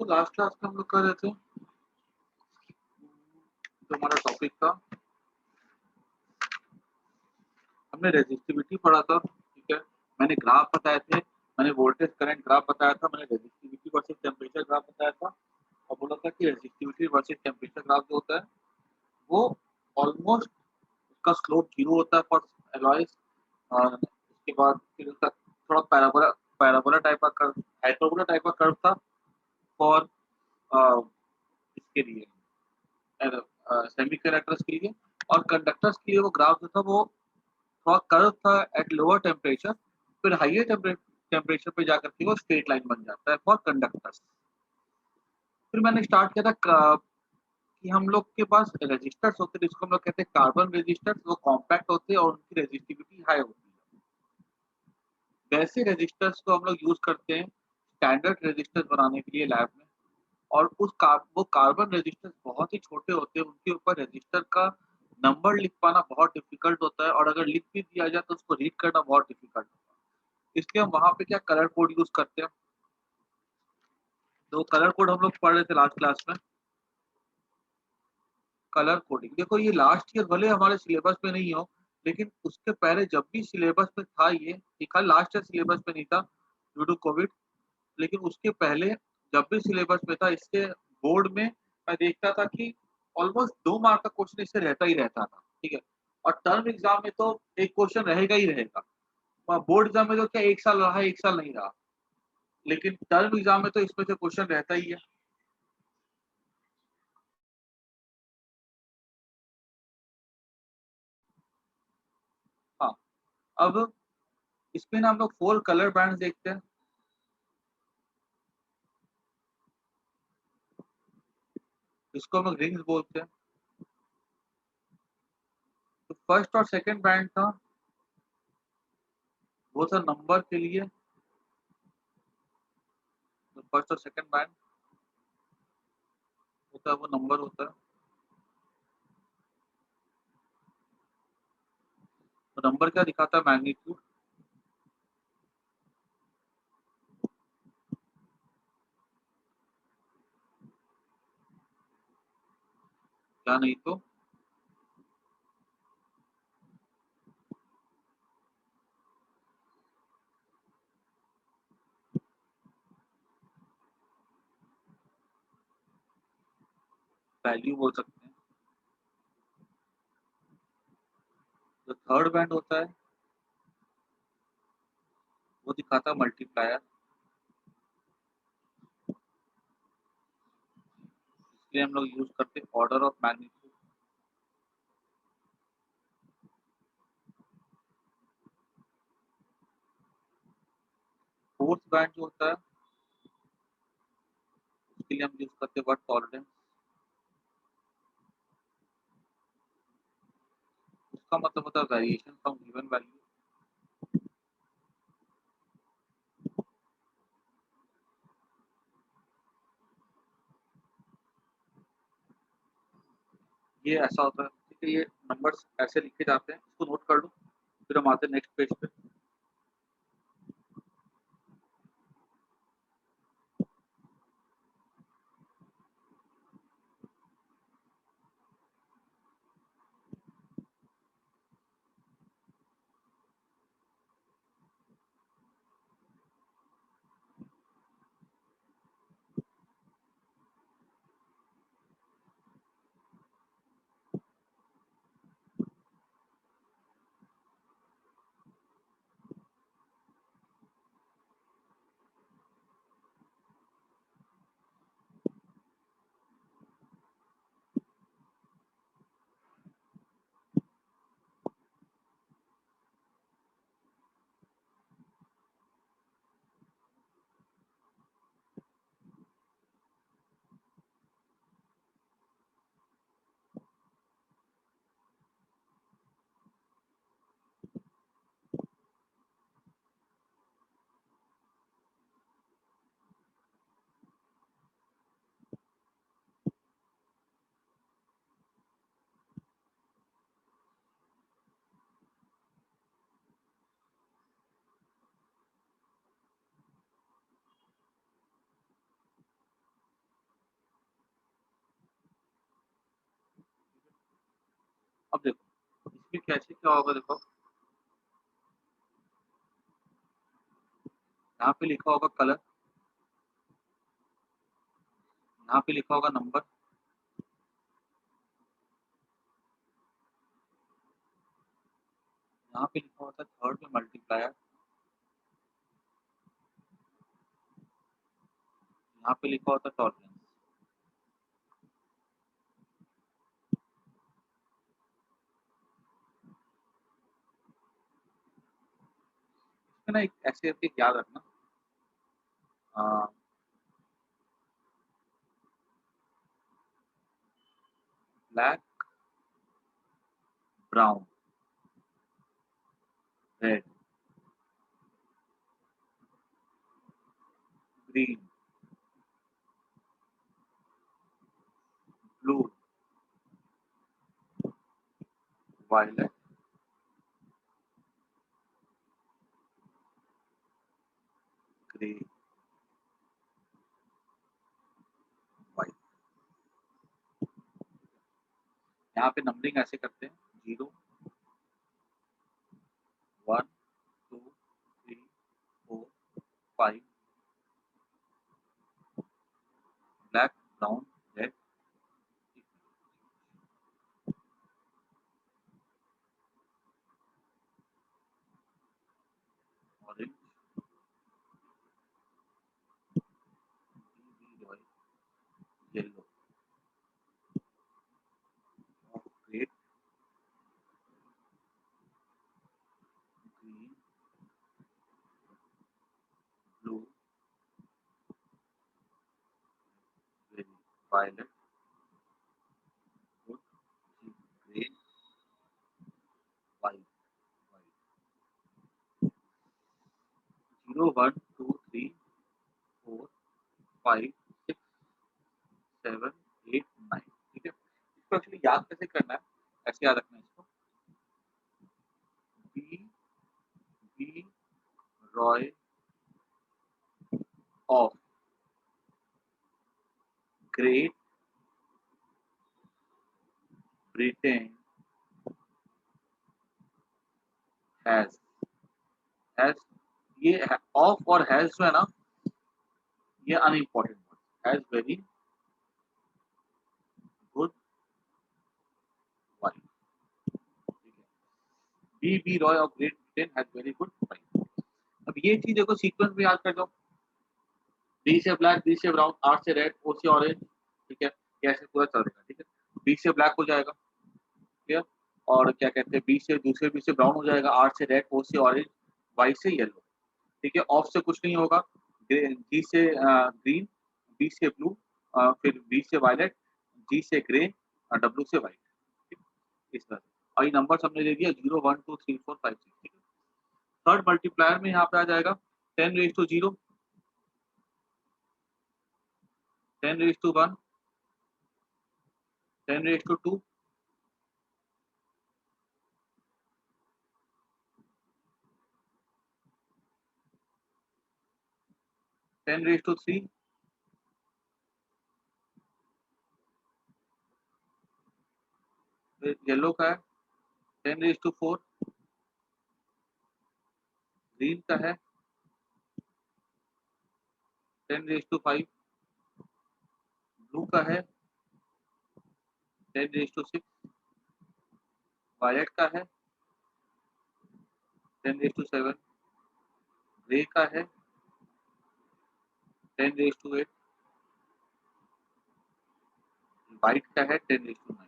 Last class में हम लोग कर रहे थे, जो हमारा टॉपिक था, हमने रेजिस्टिविटी पढ़ा था। ठीक है, मैंने ग्राफ बताए थे, मैंने वोल्टेज करंट ग्राफ बताया था, मैंने रेजिस्टिविटी वर्सेस टेम्परेचर ग्राफ बताया था और बोला था कि रेजिस्टिविटी वर्सेस टेम्परेचर ग्राफ जो होता है वो ऑलमोस्ट उसका स्लोप जीरो होता है फॉर एलॉयज। उसके बाद फिर उसका थोड़ा पैराबोला पैराबोला टाइप का कर्व, हाइपरबोला टाइप का कर्व था फॉर इसके लिए सेमीकंडक्टर्स के लिए। और कंडक्टर्स के लिए वो ग्राफ जो था वो थोड़ा कर्व था एट लोअर टेम्परेचर, फिर हाइयर टेम्परेचर पे जाकर के वो स्ट्रेट लाइन बन जाता है फॉर कंडक्टर्स। फिर मैंने स्टार्ट किया था कि हम लोग के पास रेजिस्टर्स होते हैं जिसको हम लोग कहते हैं कार्बन रेजिस्टर्स, वो कॉम्पैक्ट होते हैं और उनकी रेजिस्टिविटी हाई होती है। वैसे रेजिस्टर्स को हम लोग यूज करते हैं स्टैंडर्ड रेजिस्टर्स बनाने के लिए लैब में। और वो कार्बन रेजिस्टर्स बहुत ही छोटे होते हैं, उनके ऊपर रेजिस्टर का नंबर लिख पाना बहुत डिफिकल्ट होता है और अगर लिख भी दिया जाए तो उसको रीड करना बहुत डिफिकल्ट होता है। इसलिए हम वहाँ पे क्या कलर कोड यूज करते हैं। तो कलर कोड हम लोग पढ़ रहे थे लास्ट क्लास में। कलर कोडिंग देखो, ये लास्ट ईयर भले हमारे सिलेबस में नहीं हो, लेकिन उसके पहले जब भी सिलेबस में था ये, ठीक है, लास्ट ईयर सिलेबस में नहीं था ड्यू टू कोविड, लेकिन उसके पहले जब भी सिलेबस में था इससे बोर्ड में मैं देखता था कि ऑलमोस्ट 2 मार्क का क्वेश्चन इससे रहता ही रहता था। ठीक है, और टर्म एग्जाम में तो एक क्वेश्चन रहेगा ही रहेगा। बोर्ड एग्जाम में तो क्या 1 साल रहा, 1 साल नहीं रहा, लेकिन टर्म एग्जाम में तो इसमें से क्वेश्चन रहता ही है। हाँ, अब इसमें ना हम लोग 4 कलर बैंड देखते हैं। इसको हम लोग रिंग्स बोलते हैं। तो फर्स्ट और सेकंड बैंड था वो था नंबर के लिए। तो फर्स्ट और सेकंड बैंड होता है वो नंबर होता है। तो नंबर क्या दिखाता है, मैग्नीट्यूड। क्या नहीं तो वैल्यू बोल सकते हैं। जो थर्ड बैंड होता है वो दिखाता है मल्टीप्लायर। इसलिए हम लोग यूज करते हैं order of magnitude. Fourth band जो होता है उसके लिए हम यूज करते हैं वर्ड टॉलरेंस। उसका मतलब होता है वेरिएशन फ्रॉम गिवन वैल्यू। ये ऐसा होता है, ठीक है, ये नंबर्स ऐसे लिखे जाते हैं, इसको नोट कर लो। फिर हम आते हैं नेक्स्ट पेज पे। अब देखो इसमें कैसे क्या होगा, देखो यहाँ पे लिखा होगा कलर, यहाँ पे लिखा होगा नंबर, यहाँ पे लिखा होता है थर्ड में मल्टीप्लायर, यहाँ पे लिखा होता है टॉलरेंस। इसमें ना एक ऐसे करके याद रखना, black, brown, red, green, blue, violet, grey, white. यहाँ पे नंबरिंग ऐसे करते हैं 0 1 2 3 4 5, black, brown, red, orange, yellow, red, green, blue, violet, good, grey, white, white. 0 1 2 3 4 5 6 7 8 9, ठीक है। इसको एक्चुअली याद कैसे करना है, ऐसे याद रखना है इसको, B B Roy of Great Britain has, has, ये ऑफ और हैज जो है ना, ये unimportant word, has very good wife, ठीक है। B B Roy of Great Britain has very good wife. अब ये चीज देखो सीक्वेंस में याद कर लो, बी से ब्लैक, बी से ब्राउन, आर से रेड, ओ से ऑरेंज, ठीक है, कैसे पूरा चलेगा, ठीक है। बी से ब्लैक हो जाएगा, ठीक है, और क्या कहते हैं बी से, दूसरे बी से ब्राउन हो जाएगा, आर से रेड, ओ से ऑरेंज, वाई से येलो, ठीक है। ऑफ से कुछ नहीं होगा, जी से ग्रीन, बी से ब्लू, फिर बी से वायलेट, जी से ग्रे, डब्ल्यू से व्हाइट, ठीक है, इस तरह से। और ये नंबर हमने दे दिया 0 1 2 3 4 5 6, ठीक है। थर्ड मल्टीप्लायर में यहाँ पे आ जाएगा 10 raise to 0, 10 raise to 1, 10 raise to 2, 10 raise to 3, yellow का है 10 रेज टू 4, ग्रीन का है 10 रेज टू 5, ब्लू का है 10 रेज टू 6, वायलेट का है 10 रेज टू 7, ग्रे का है 10 रेज टू 8, व्हाइट का है 10 रेज टू 9,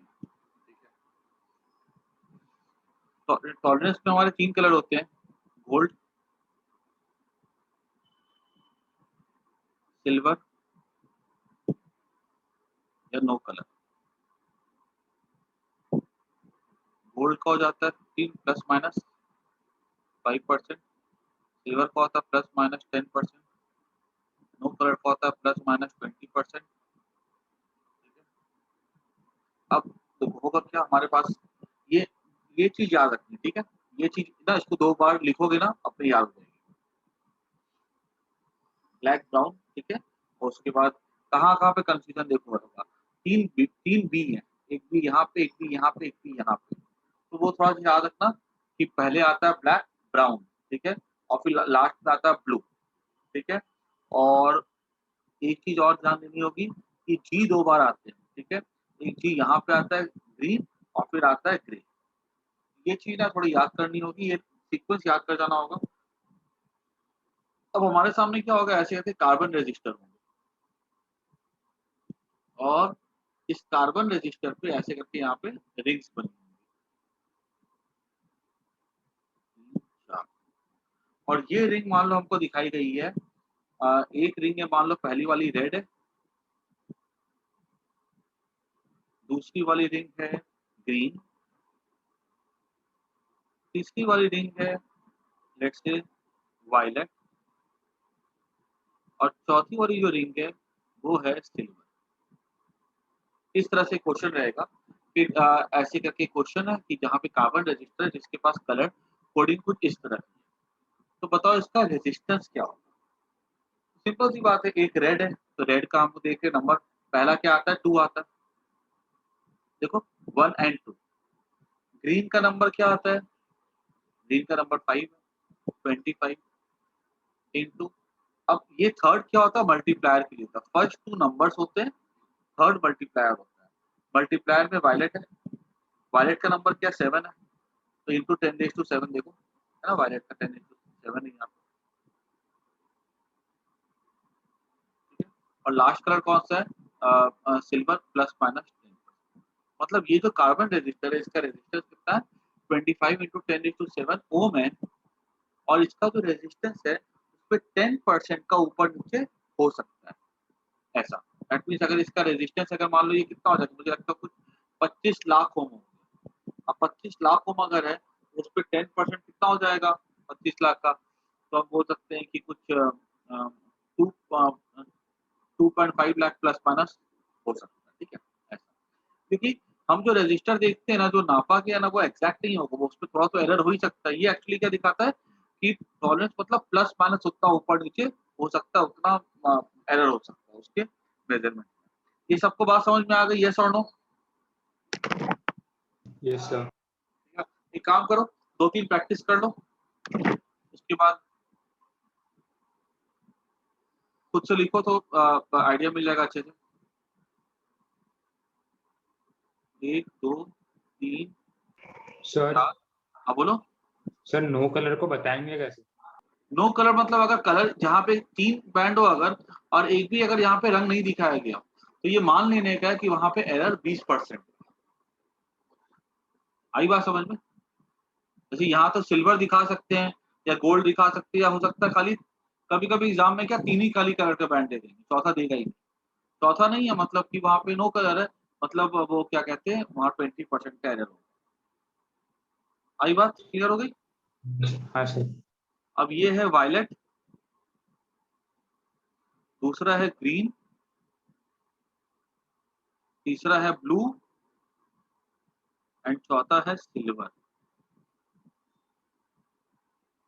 ठीक है। तो टॉलरेंस में हमारे 3 कलर होते हैं, गोल्ड, सिल्वर या नो कलर। गोल्ड का हो जाता है 15 प्लस माइनस 5%, सिल्वर का होता है प्लस माइनस 10%, नो कलर का होता है प्लस माइनस 20%, ठीक है। अब तो होगा क्या हमारे पास, ये ये चीज याद रखनी, ठीक है। ये चीज ना इसको 2 बार लिखोगे ना अपने याद हो जाएगी, ब्लैक ब्राउन, ठीक है। और उसके बाद कहाँ कहाँ पे कंफ्यूजन देखो होगा, 3 बी है, एक बी यहाँ पे, एक बी यहाँ पे, एक बी यहाँ पे, तो वो थोड़ा सा याद रखना कि पहले आता है ब्लैक, ब्राउन, ठीक है, और फिर लास्ट में आता है ब्लू, ठीक है। और एक चीज और ध्यान देनी होगी कि जी 2 बार आते हैं, ठीक है। एक जी यहाँ पे आता है ग्रीन और फिर आता है ग्रे। ये चीज ना थोड़ी याद करनी होगी, ये सीक्वेंस याद कर जाना होगा। अब हमारे सामने क्या होगा, ऐसे ऐसे कार्बन रजिस्टर होंगे और इस कार्बन रजिस्टर पे ऐसे करके यहाँ पे रिंग्स बनी होंगी, 4। और ये रिंग मान लो हमको दिखाई गई है, एक रिंग है मान लो पहली वाली रेड है, दूसरी वाली रिंग है ग्रीन, तीसरी वाली रिंग है लेट्स से वायलेट, और चौथी वाली जो रिंग है वो है सिल्वर। इस तरह से क्वेश्चन रहेगा। फिर ऐसे करके क्वेश्चन है कि जहाँ पे कार्बन रजिस्टर है जिसके पास कलर कोडिंग कुछ इस तरह की है। तो बताओ इसका रेजिस्टेंस क्या होगा। सिंपल सी बात है, एक रेड है तो रेड का हमको देख के नंबर पहला क्या आता है, 2 आता है, देखो 1 एंड 2। ग्रीन का नंबर क्या आता है, ग्रीन का नंबर 5 है, 25 इंटू। अब ये थर्ड क्या होता है, मल्टीप्लायर के लिए होता है। फर्स्ट 2 नंबर्स होते हैं, थर्ड मल्टीप्लायर होता है। मल्टीप्लायर में वायलेट है, वायलेट का नंबर क्या 7 है, तो इंटू 10⁻7 देखो, है ना, वायलेट का 10⁻7 है यहाँ पे, ठीक है। और लास्ट कलर कौन सा है, सिल्वर प्लस माइनस 10। मतलब ये जो कार्बन रेजिस्टर है इसका रेजिस्टेंस कितना है, 25 इंटू 10⁻7 ओम है। और इसका जो रेजिस्टेंस है उस पर 10% का ऊपर नीचे हो सकता है, ऐसा। दैट मीन्स अगर इसका रेजिस्टेंस अगर मान लो ये कितना हो जाता है, मुझे लगता है कुछ 25 लाख ओम हो। अब 25 लाख ओम अगर है तो उस पर 10% कितना हो जाएगा 25 लाख का, तो हम बोल सकते हैं कि कुछ 2.5 लाख प्लस माइनस हो सकता है, ठीक है, ऐसा। क्योंकि हम जो रजिस्टर देखते हैं ना, जो नापा गया ना, वो एग्जैक्ट नहीं होगा, वो उस पर थोड़ा तो एरर हो ही सकता है। ये एक्चुअली क्या दिखाता है कि टॉलरेंस मतलब प्लस माइनस उतना ऊपर नीचे हो सकता है, उतना एरर हो सकता है उसके मेजरमेंट। ये सबको बात समझ में आ गई, यस और नो? Yes sir. एक काम करो, 2-3 प्रैक्टिस कर लो, उसके बाद खुद से लिखो तो आइडिया मिल जाएगा अच्छे से। 1 2 3 सर 4। हाँ बोलो। सर नो कलर को बताएंगे कैसे? नो कलर मतलब अगर कलर जहाँ पे 3 बैंड हो अगर, और एक भी अगर यहाँ पे रंग नहीं दिखाया गया, तो ये मान लेने का है कि वहां पे एरर 20%। आई बात समझ में? जैसे यहाँ तो सिल्वर दिखा सकते हैं या गोल्ड दिखा सकते हैं, या हो सकता है खाली कभी कभी एग्जाम में क्या 3 ही खाली कलर का बैंड दे देंगे, चौथा देगा ही नहीं। चौथा नहीं है मतलब कि वहां पे नो कलर है, मतलब वो क्या कहते हैं वहां 20% का एरर होगा। आई बात क्लियर हो गई? हाँ सर। अब ये है वायलेट, दूसरा है ग्रीन, तीसरा है ब्लू, एंड चौथा है सिल्वर।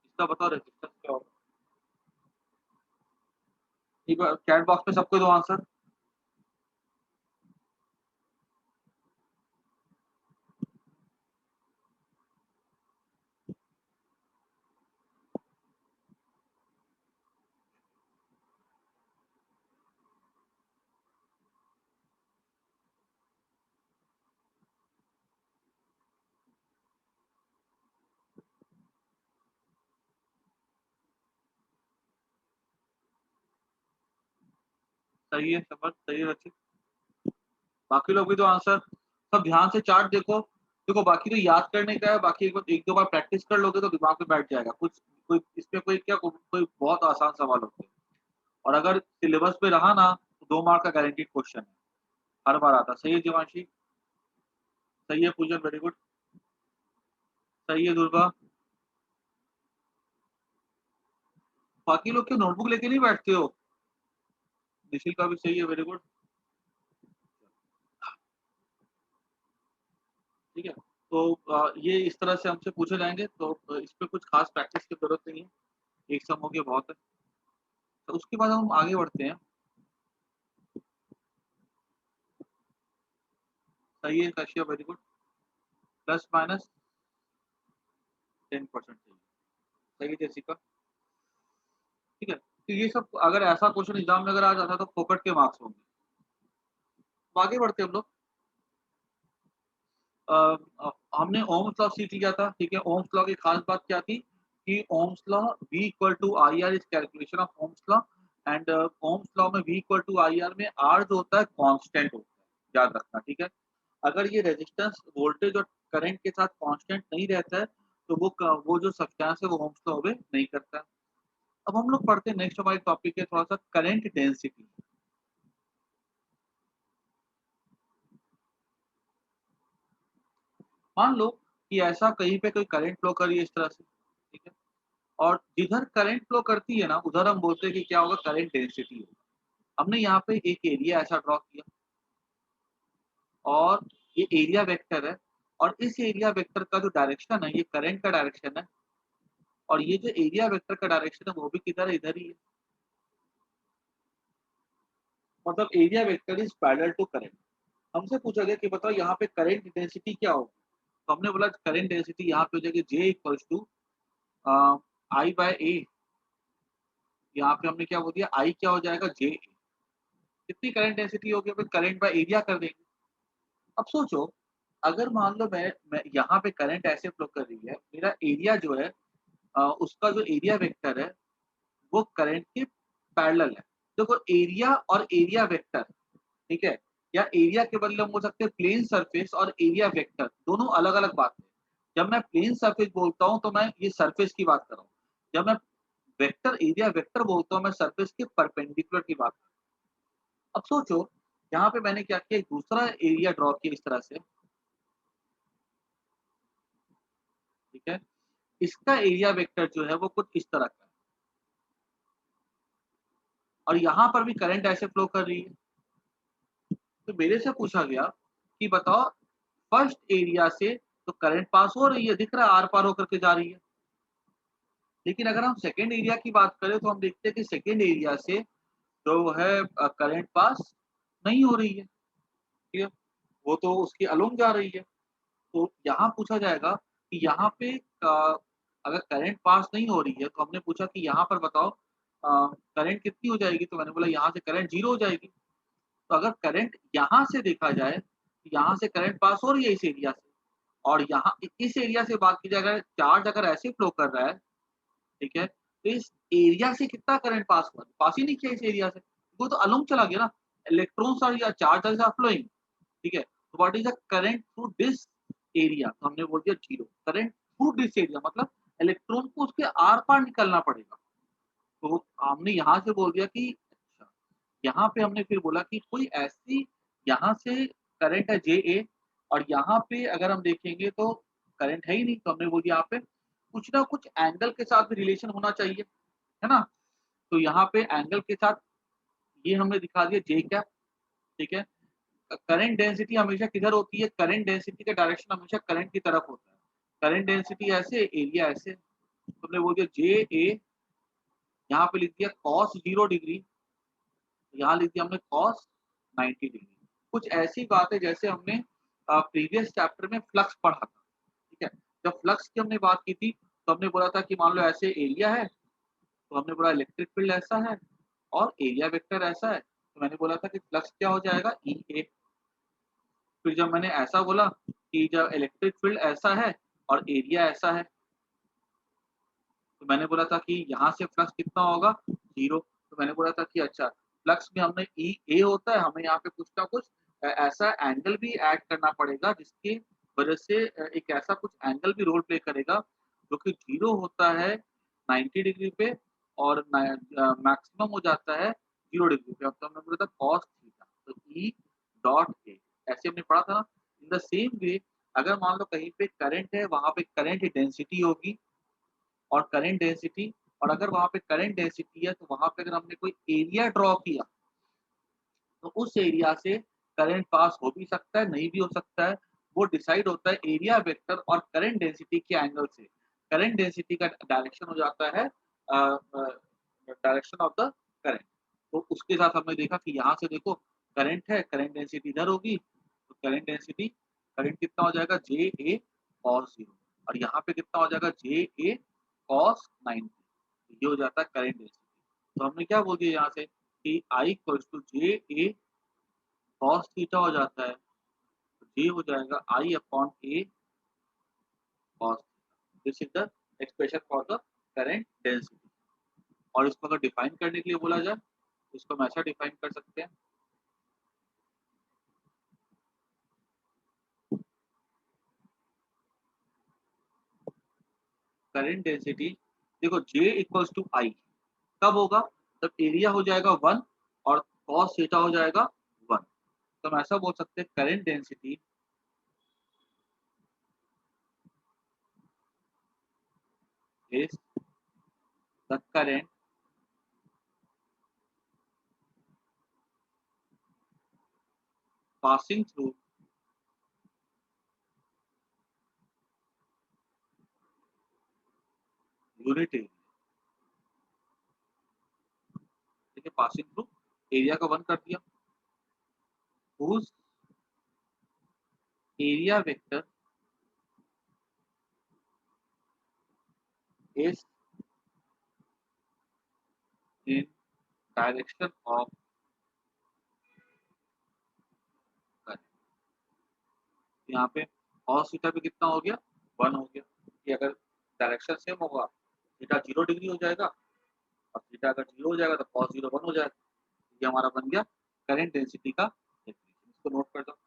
इसका बताओ रेजिस्टेंस क्या होगा। चैट बॉक्स में सबको दो आंसर। सही है, समझ सही है रचित। बाकी लोग भी तो आंसर, सब ध्यान से चार्ट देखो। देखो बाकी तो याद करने का है, बाकी एक दो बार प्रैक्टिस कर लोगे तो दिमाग में बैठ जाएगा। कुछ कोई इसमें कोई क्या कोई बहुत आसान सवाल होते हैं, और अगर सिलेबस पे रहा ना तो 2 मार्क का गारंटीड क्वेश्चन है, हर बार आता। सही है जीवांशी? सही है पूजन, वेरी गुड। सही है दुर्गा। बाकी लोग क्यों नोटबुक लेके नहीं बैठते हो? निशिल का भी सही है, वेरी गुड। ठीक है, तो ये इस तरह से हमसे पूछे जाएंगे, तो इस पे कुछ खास प्रैक्टिस की जरूरत नहीं है, एक सम हो गया बहुत है। तो उसके बाद हम आगे बढ़ते हैं। सही है Kashyap, very good. Plus minus 10% चाहिए। सही है जेसिका, ठीक है। तो ये सब अगर ऐसा क्वेश्चन एग्जाम में अगर आ जाता है तो फोकट के मार्क्स होंगे। तो आगे बढ़ते हैं हम लोग। हमने ओम्स लॉ सीख लिया था, ठीक है। ओम्स लॉ की खास बात क्या थी कि Ohm's law V equal to I R is calculation of Ohm's law, and Ohm's law में V equal to I R में R जो होता है कांस्टेंट होता है, याद रखना, ठीक है। अगर ये रेजिस्टेंस वोल्टेज और करंट के साथ कांस्टेंट नहीं रहता है तो वो जो सब्सटेंस है वो ओम्स लॉ ओबे नहीं करता है। अब हम लोग पढ़ते हैं नेक्स्ट हमारे टॉपिक है थोड़ा सा करंट डेंसिटी। मान लो कि ऐसा कहीं पे कोई करंट फ्लो कर रही है इस तरह से, ठीक है। और जिधर करंट फ्लो करती है ना उधर हम बोलते हैं कि क्या होगा, करंट डेंसिटी होगा। हमने यहाँ पे एक एरिया ऐसा ड्रॉ किया और ये एरिया वेक्टर है, और इस एरिया वेक्टर का जो डायरेक्शन है ये करंट का डायरेक्शन है, और ये जो एरिया वेक्टर का डायरेक्शन है वो भी किधर है, इधर ही है। मतलब area vector is parallel to current. हमसे पूछा गया कि बताओ यहाँ पे करंट डेंसिटी क्या होगी, तो हमने बोला करंट डेंसिटी यहाँ पे हो जाएगी J equals to I by A. यहाँ पे हमने क्या बोल दिया, आई क्या हो जाएगा, J। कितनी करंट डेंसिटी होगी, फिर करंट बाय एरिया कर देंगे। अब सोचो, अगर मान लो मैं यहाँ पे करंट ऐसे फ्लो कर रही है, मेरा एरिया जो है उसका जो एरिया वेक्टर है वो करंट के पैरेलल है। देखो एरिया और एरिया वेक्टर, ठीक है, या एरिया के बदले हम बोल सकते हैं प्लेन सरफेस और एरिया वेक्टर, दोनों अलग अलग बात है। जब मैं प्लेन सरफेस बोलता हूँ तो मैं ये सरफेस की बात कर रहा हूँ। जब मैं वेक्टर एरिया वेक्टर बोलता हूँ मैं सरफेस के परपेंडिकुलर की बात कर रहा हूँ। अब सोचो यहाँ पे मैंने क्या किया, एक दूसरा एरिया ड्रॉ किया इस तरह से, ठीक है। इसका एरिया वेक्टर जो है वो कुछ इस तरह का है, और यहाँ पर भी करंट ऐसे फ्लो कर रही है। तो मेरे से पूछा गया कि बताओ फर्स्ट एरिया से तो करंट पास हो रही है, दिख रहा है आर पार होकर के जा रही है। लेकिन अगर हम सेकेंड एरिया की बात करें तो हम देखते हैं कि सेकेंड एरिया से जो है करंट पास नहीं हो रही है, ठीक है। वो तो उसकी अलोंग जा रही है। तो यहाँ पूछा जाएगा कि यहाँ पे अगर करंट पास नहीं हो रही है तो हमने पूछा कि यहाँ पर बताओ करंट कितनी हो जाएगी, तो मैंने बोला यहाँ से करंट 0 हो जाएगी। तो अगर करंट यहाँ से देखा जाए तो यहाँ से करंट पास हो रही है इस एरिया से, और यहाँ इस एरिया से बात की जाए, अगर चार्ज अगर ऐसे फ्लो कर रहा है, ठीक है, तो इस एरिया से कितना करंट पास हुआ, पास ही नहीं किया इस एरिया से, वो तो अलोंग चला गया ना। इलेक्ट्रॉन्स आर या चार्ज आर फ्लोइंग, ठीक है। तो what is the current through this area, तो हमने बोल दिया 0। करंट थ्रू दिस एरिया मतलब इलेक्ट्रॉन को उसके आर पार निकलना पड़ेगा। तो हमने यहाँ से बोल दिया कि अच्छा, यहाँ पे हमने फिर बोला कि कोई ऐसी, यहाँ से करंट है JA, और यहाँ पे अगर हम देखेंगे तो करंट है ही नहीं, तो हमने बोल दिया यहाँ पे कुछ ना कुछ एंगल के साथ भी रिलेशन होना चाहिए, है ना। तो यहाँ पे एंगल के साथ ये हमने दिखा दिया J कैप, ठीक है। करंट डेंसिटी हमेशा किधर होती है, करंट डेंसिटी का डायरेक्शन हमेशा करंट की तरफ होता है। करंट डेंसिटी ऐसे, एरिया ऐसे, तो हमने बोल दिया JA, यहाँ पे लिख दिया cos 0 डिग्री, यहाँ लिख दिया हमने cos 90 डिग्री। कुछ ऐसी बात है जैसे हमने प्रीवियस चैप्टर में फ्लक्स पढ़ा था, ठीक है। जब फ्लक्स की हमने बात की थी तो हमने बोला था कि मान लो ऐसे एरिया है, तो हमने बोला इलेक्ट्रिक फील्ड ऐसा है और एरिया वेक्टर ऐसा है, तो मैंने बोला था कि फ्लक्स क्या हो जाएगा, EA। फिर जब मैंने ऐसा बोला कि जब इलेक्ट्रिक फील्ड ऐसा है और एरिया ऐसा है, तो मैंने बोला था कि यहाँ से फ्लक्स कितना होगा, 0। तो मैंने बोला था कि अच्छा, फ्लक्स में हमने EA होता है, हमें यहाँ पे कुछ ना कुछ ऐसा एंगल भी ऐड करना पड़ेगा जिसकी वजह से एक ऐसा कुछ एंगल भी रोल प्ले करेगा जो कि 0 होता है 90 डिग्री पे, और मैक्सिमम हो जाता है 0 डिग्री पे। अब तो हमने बोला था कॉस थीटा, तो E.A ऐसे हमने पढ़ा था ना। इन द सेम वे अगर मान लो कहीं पे करंट है, वहां पे करंट डेंसिटी होगी और करंट डेंसिटी, और अगर वहाँ पे करंट डेंसिटी है तो वहाँ पे अगर हमने कोई एरिया ड्रॉ किया तो उस एरिया से करंट पास हो भी सकता है, नहीं भी हो सकता है। वो डिसाइड होता है एरिया वेक्टर और करंट डेंसिटी के एंगल से। करंट डेंसिटी का डायरेक्शन हो जाता है डायरेक्शन ऑफ द करंट। तो उसके साथ हमने देखा कि यहाँ से देखो करंट है, करंट डेंसिटी इधर होगी, तो करंट डेंसिटी, करंट कितना हो जाएगा, JA cos 0। और यहाँ पे कितना हो जाएगा जे ए कॉस 90, ये हो जाता है करंट डेंसिटी। तो हमने क्या बोल दिया यहाँ से कि I equals to J A cos theta हो जाता है, तो जे हो जाएगा I upon A cos. This is the expression for the current density. और इसको अगर डिफाइन करने के लिए बोला जाए तो इसको हम ऐसा डिफाइन कर सकते हैं, करंट डेंसिटी। देखो J इक्वल्स टू आई कब होगा, जब एरिया हो जाएगा 1 और कॉस थीटा हो जाएगा 1। तो हम ऐसा बोल सकते हैं current density is the current passing through unit area. ठीक है, पासिंग थ्रू एरिया का 1 कर दिया, whose area vector is in direction of current। यहाँ पे cos थीटा पे कितना हो गया, 1 हो गया। कि अगर डायरेक्शन सेम होगा थीटा 0 डिग्री हो जाएगा, और थीटा अगर 0 हो जाएगा तो cos 0 1 हो जाएगा। ये हमारा बन गया करंट डेंसिटी का डेफिनेशन। इसको नोट कर दो।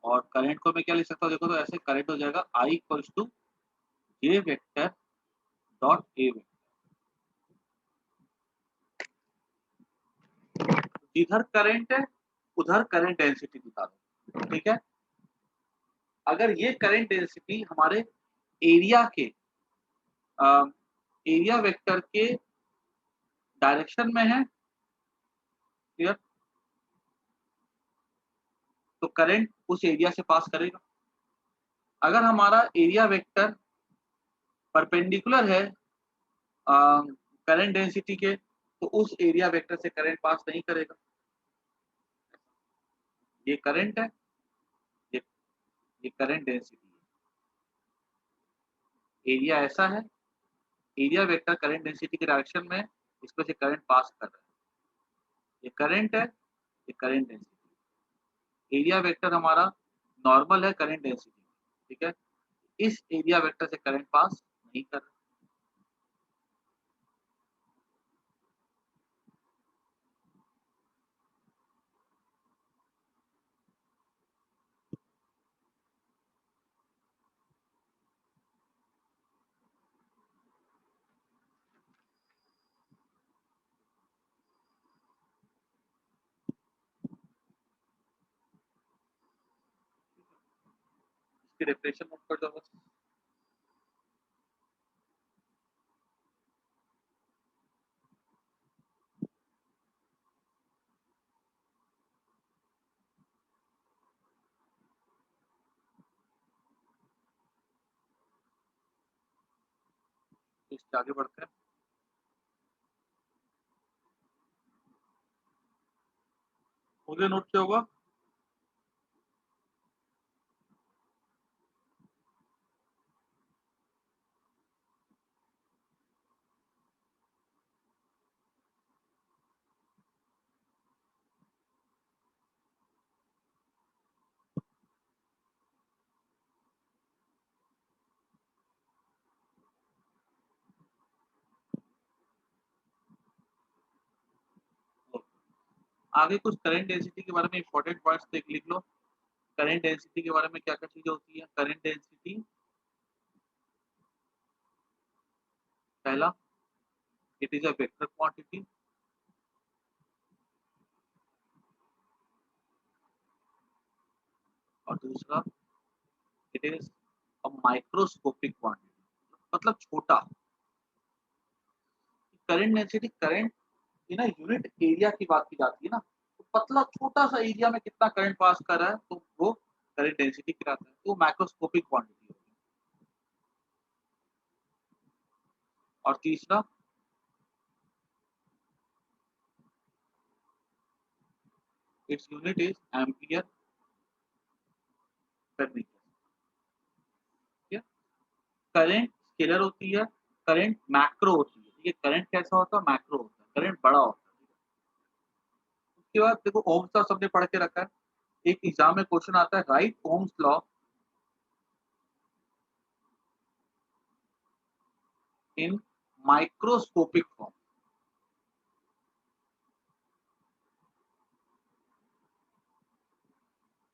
और करंट को मैं क्या लिख सकता हूँ, देखो तो ऐसे करंट हो जाएगा I equals to J vector dot A vector. जिधर करंट है उधर करंट डेंसिटी दिखा दो। ठीक है, अगर ये करंट डेंसिटी हमारे एरिया के एरिया वेक्टर के डायरेक्शन में है, क्लियर, तो करंट उस एरिया से पास करेगा। अगर हमारा एरिया वेक्टर परपेंडिकुलर है करंट डेंसिटी के, तो उस एरिया वेक्टर से करंट पास नहीं करेगा। ये करंट है, ये ये करंट डेंसिटी है। एरिया ऐसा है, एरिया वेक्टर करंट डेंसिटी के डायरेक्शन में, इसमें से करंट पास कर रहा है। ये करंट है, ये करंट डेंसिटी। एरिया वेक्टर हमारा नॉर्मल है करंट डेंसिटी, ठीक है, इस एरिया वेक्टर से करंट पास नहीं कर रहा। इसकी डेफिनेशन नोट कर दो बस। इसके आगे बढ़ते हैं। मुझे नोट क्या होगा, आगे कुछ करंट डेंसिटी के बारे में इंपॉर्टेंट पॉइंट्स देख लिख लो। करंट डेंसिटी के बारे में क्या क्या चीजें होती है। करंट डेंसिटी, पहला, it is a vector quantity. और दूसरा, it is a microscopic quantity, मतलब छोटा। करंट डेंसिटी, करंट की ना यूनिट एरिया की बात की जाती है ना, तो पतला छोटा सा एरिया में कितना करंट पास कर रहा है तो वो करंट डेंसिटी कहलाता है। तो माइक्रोस्कोपिक क्वांटिटी होती है। और तीसरा, its unit is ampere per metre. ठीक है, करंट स्केलर होती है, करंट मैक्रो होती है। ये करंट कैसा होता है, मैक्रो होता है, करंट बड़ा होता है। उसके बाद देखो ओम्स लॉ सबने पढ़ के रखा है, एक एग्जाम में क्वेश्चन आता है, write Ohm's law in microscopic form.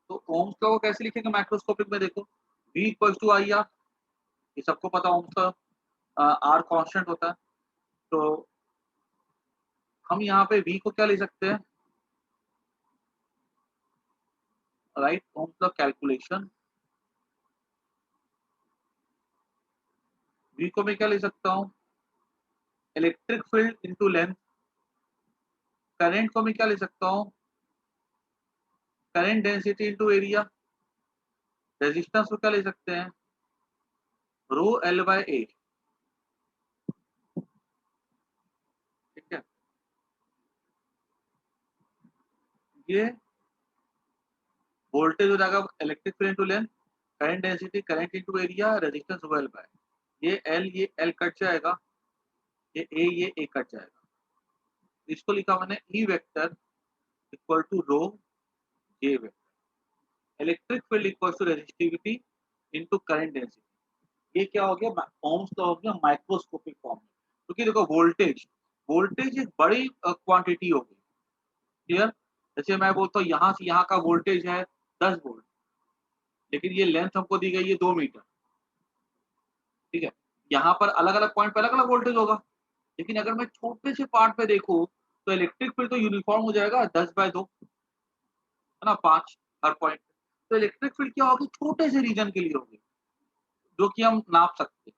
तो ओम्स लॉ को कैसे लिखेंगे माइक्रोस्कोपिक में, देखो V equal to I R, ये सबको पता ओम्स का आर कांस्टेंट होता है। तो हम यहाँ पे V को क्या ले सकते हैं, right Ohm's law calculation, V को मैं क्या ले सकता हूँ, electric field into length. Current को मैं क्या ले सकता हूँ, current density into area. Resistance को क्या ले सकते हैं, रो एल बाय ए। ठीक है, ये वोल्टेज हो जाएगा electric field into length, current density current into area, resistance rho L by, ये एल कट जाएगा, ये ए कट जाएगा। इसको लिखा मैंने E vector equal to rho J vector, electric field equal to resistivity into current density. ये क्या हो गया, ओम्स लॉ हो गया माइक्रोस्कोपिक फॉर्म में। क्योंकि देखो वोल्टेज, वोल्टेज एक बड़ी क्वांटिटी हो गई। क्लियर, जैसे मैं बोलता हूँ यहाँ से यहाँ का वोल्टेज है 10 वोल्ट, लेकिन ये लेंथ हमको दी गई है 2 मीटर। ठीक है, यहाँ पर अलग अलग पॉइंट पे अलग अलग वोल्टेज होगा, लेकिन अगर मैं छोटे से पार्ट पे देखूँ तो इलेक्ट्रिक फील्ड तो यूनिफॉर्म हो जाएगा 10/2, है ना, 5 हर पॉइंट। तो इलेक्ट्रिक फील्ड क्या होगी, छोटे से रीजन के लिए होगी, जो कि हम नाप सकते हैं।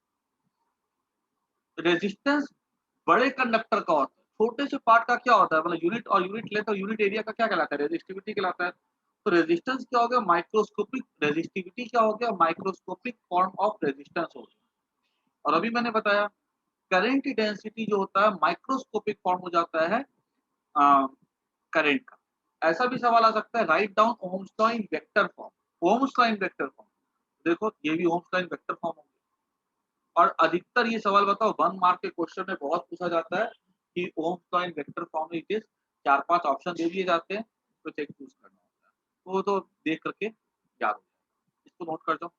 रेजिस्टेंस बड़े कंडक्टर का होता है, छोटे से पार्ट का क्या होता है, मतलब यूनिट और यूनिट लेंथ और यूनिट एरिया का क्या कहलाता है, रेजिस्टिविटी कहलाता है। तो रेजिस्टेंस क्या हो गया, माइक्रोस्कोपिक, रेजिस्टिविटी क्या हो गया, माइक्रोस्कोपिक फॉर्म ऑफ रेजिस्टेंस हो गया। और अभी मैंने बताया करंट डेंसिटी जो होता है माइक्रोस्कोपिक फॉर्म हो जाता है करंट का। ऐसा भी सवाल आ सकता है, राइट डाउन ओम्स लॉ इन वेक्टर फॉर्म। ओम्स लॉ इन वेक्टर फॉर्म, देखो ये भी ओम्स लॉ इन वेक्टर फॉर्म हो गया। और अधिकतर ये सवाल बताओ 1 मार्क के क्वेश्चन में बहुत पूछा जाता है कि ओम्स लॉ इन वेक्टर फॉर्म में इट इज, 4-5 ऑप्शन दे दिए जाते हैं, तो चेक चूज करना होता है। तो वो तो देख करके याद हो जाएगा, इसको नोट कर दो।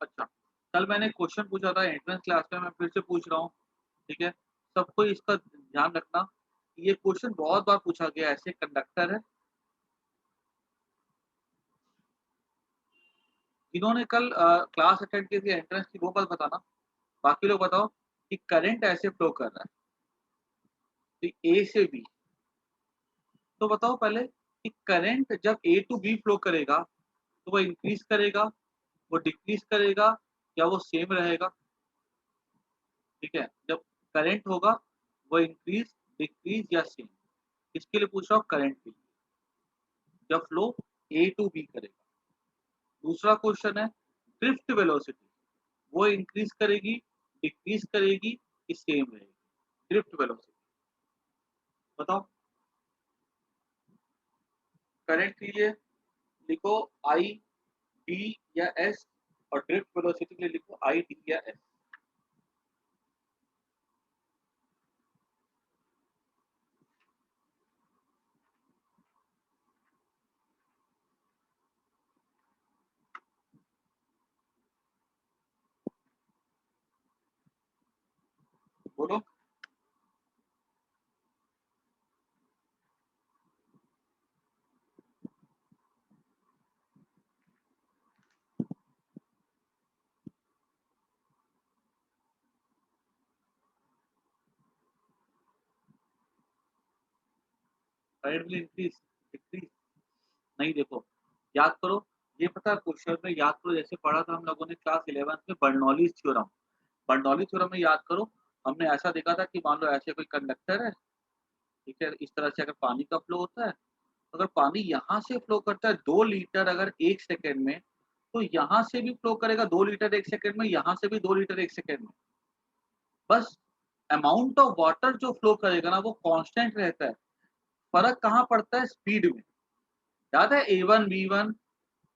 अच्छा, कल मैंने क्वेश्चन पूछा था एंट्रेंस क्लास में, मैं फिर से पूछ रहा हूँ। ठीक है, सबको इसका ध्यान रखना, ये क्वेश्चन बहुत बार पूछा गया। ऐसे कंडक्टर है, इन्होंने कल क्लास अटेंड की थी एंट्रेंस की, वो बस बताना। बाकी लोग बताओ कि करंट ऐसे फ्लो कर रहा है ए से बी, तो बताओ पहले कि करंट जब ए टू बी फ्लो करेगा तो वो इंक्रीज करेगा, वो डिक्रीज करेगा, या वो सेम रहेगा। ठीक है, जब करंट होगा वो इंक्रीज, डिक्रीज या सेम, इसके लिए पूछ रहा हूँ करंट के लिए, जब फ्लो ए टू बी करेगा। दूसरा क्वेश्चन है ड्रिफ्ट वेलोसिटी, वो इंक्रीज करेगी, डिक्रीज करेगी कि सेम रहेगी, ड्रिफ्ट वेलोसिटी बताओ। करंट के लिए लिखो आई डी या एस, और ड्रिफ्ट वेलोसिटी के लिए लिखो आई डी या एस। बोलो। Current will increase decrease? नहीं, देखो याद करो, ये पता है क्वेश्चन में याद करो, जैसे पढ़ा था हम लोगों ने क्लास 11th में बर्नौलीज़ थ्योरम। बर्नौली थ्योरम में याद करो, हमने ऐसा देखा था कि मान लो ऐसे कोई कंडक्टर है, ठीक है? इस तरह से अगर पानी का फ्लो होता है, अगर पानी यहाँ से फ्लो करता है 2 लीटर अगर 1 सेकंड में, तो यहाँ से भी फ्लो करेगा 2 लीटर 1 सेकंड में, यहाँ से भी 2 लीटर 1 सेकंड में। बस अमाउंट ऑफ वाटर जो फ्लो करेगा ना वो कांस्टेंट रहता है। फ़र्क कहाँ पड़ता है? स्पीड में। याद है A1 V1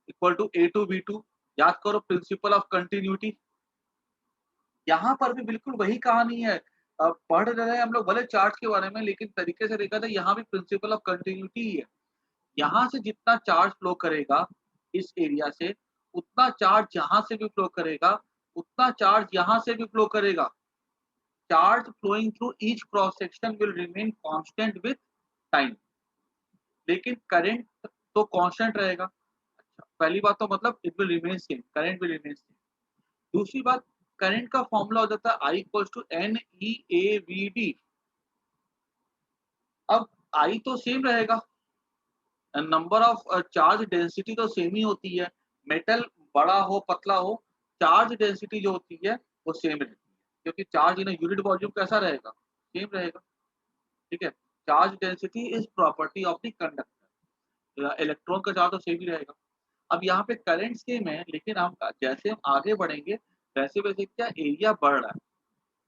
equal to A2 V2, याद करो प्रिंसिपल ऑफ कंटिन्यूटी। यहाँ पर भी बिल्कुल वही कहानी है। पढ़ रहे हैं हम लोग भले चार्ट के बारे में, लेकिन तरीके से देखा जाए यहाँ भी प्रिंसिपल ऑफ कंटिन्यूटी ही है। यहाँ से जितना चार्ज फ्लो करेगा इस एरिया से, उतना चार्ज यहाँ से भी फ्लो करेगा, उतना चार्ज यहाँ से भी फ्लो करेगा। Charge flowing through each cross section will remain constant with time, लेकिन करंट तो कांस्टेंट रहेगा। अच्छा, पहली बात तो मतलब it will remain same, current will remain same. दूसरी बात, करंट का फॉर्मूला हो जाता है I इक्वल्स टू NeAVD। अब I तो सेम रहेगा, नंबर ऑफ चार्ज डेंसिटी तो सेम ही होती है। मेटल बड़ा हो पतला हो, चार्ज डेंसिटी जो होती है वो सेम रहती है, क्योंकि चार्ज इन यूनिट वॉल्यूम कैसा रहेगा? सेम रहेगा। ठीक है? Charge density is property of the conductor. Electron का चार्ज तो सेम ही रहेगा। अब यहाँ पे करंट सेम है, लेकिन हम जैसे हम आगे बढ़ेंगे वैसे वैसे क्या एरिया बढ़ रहा है।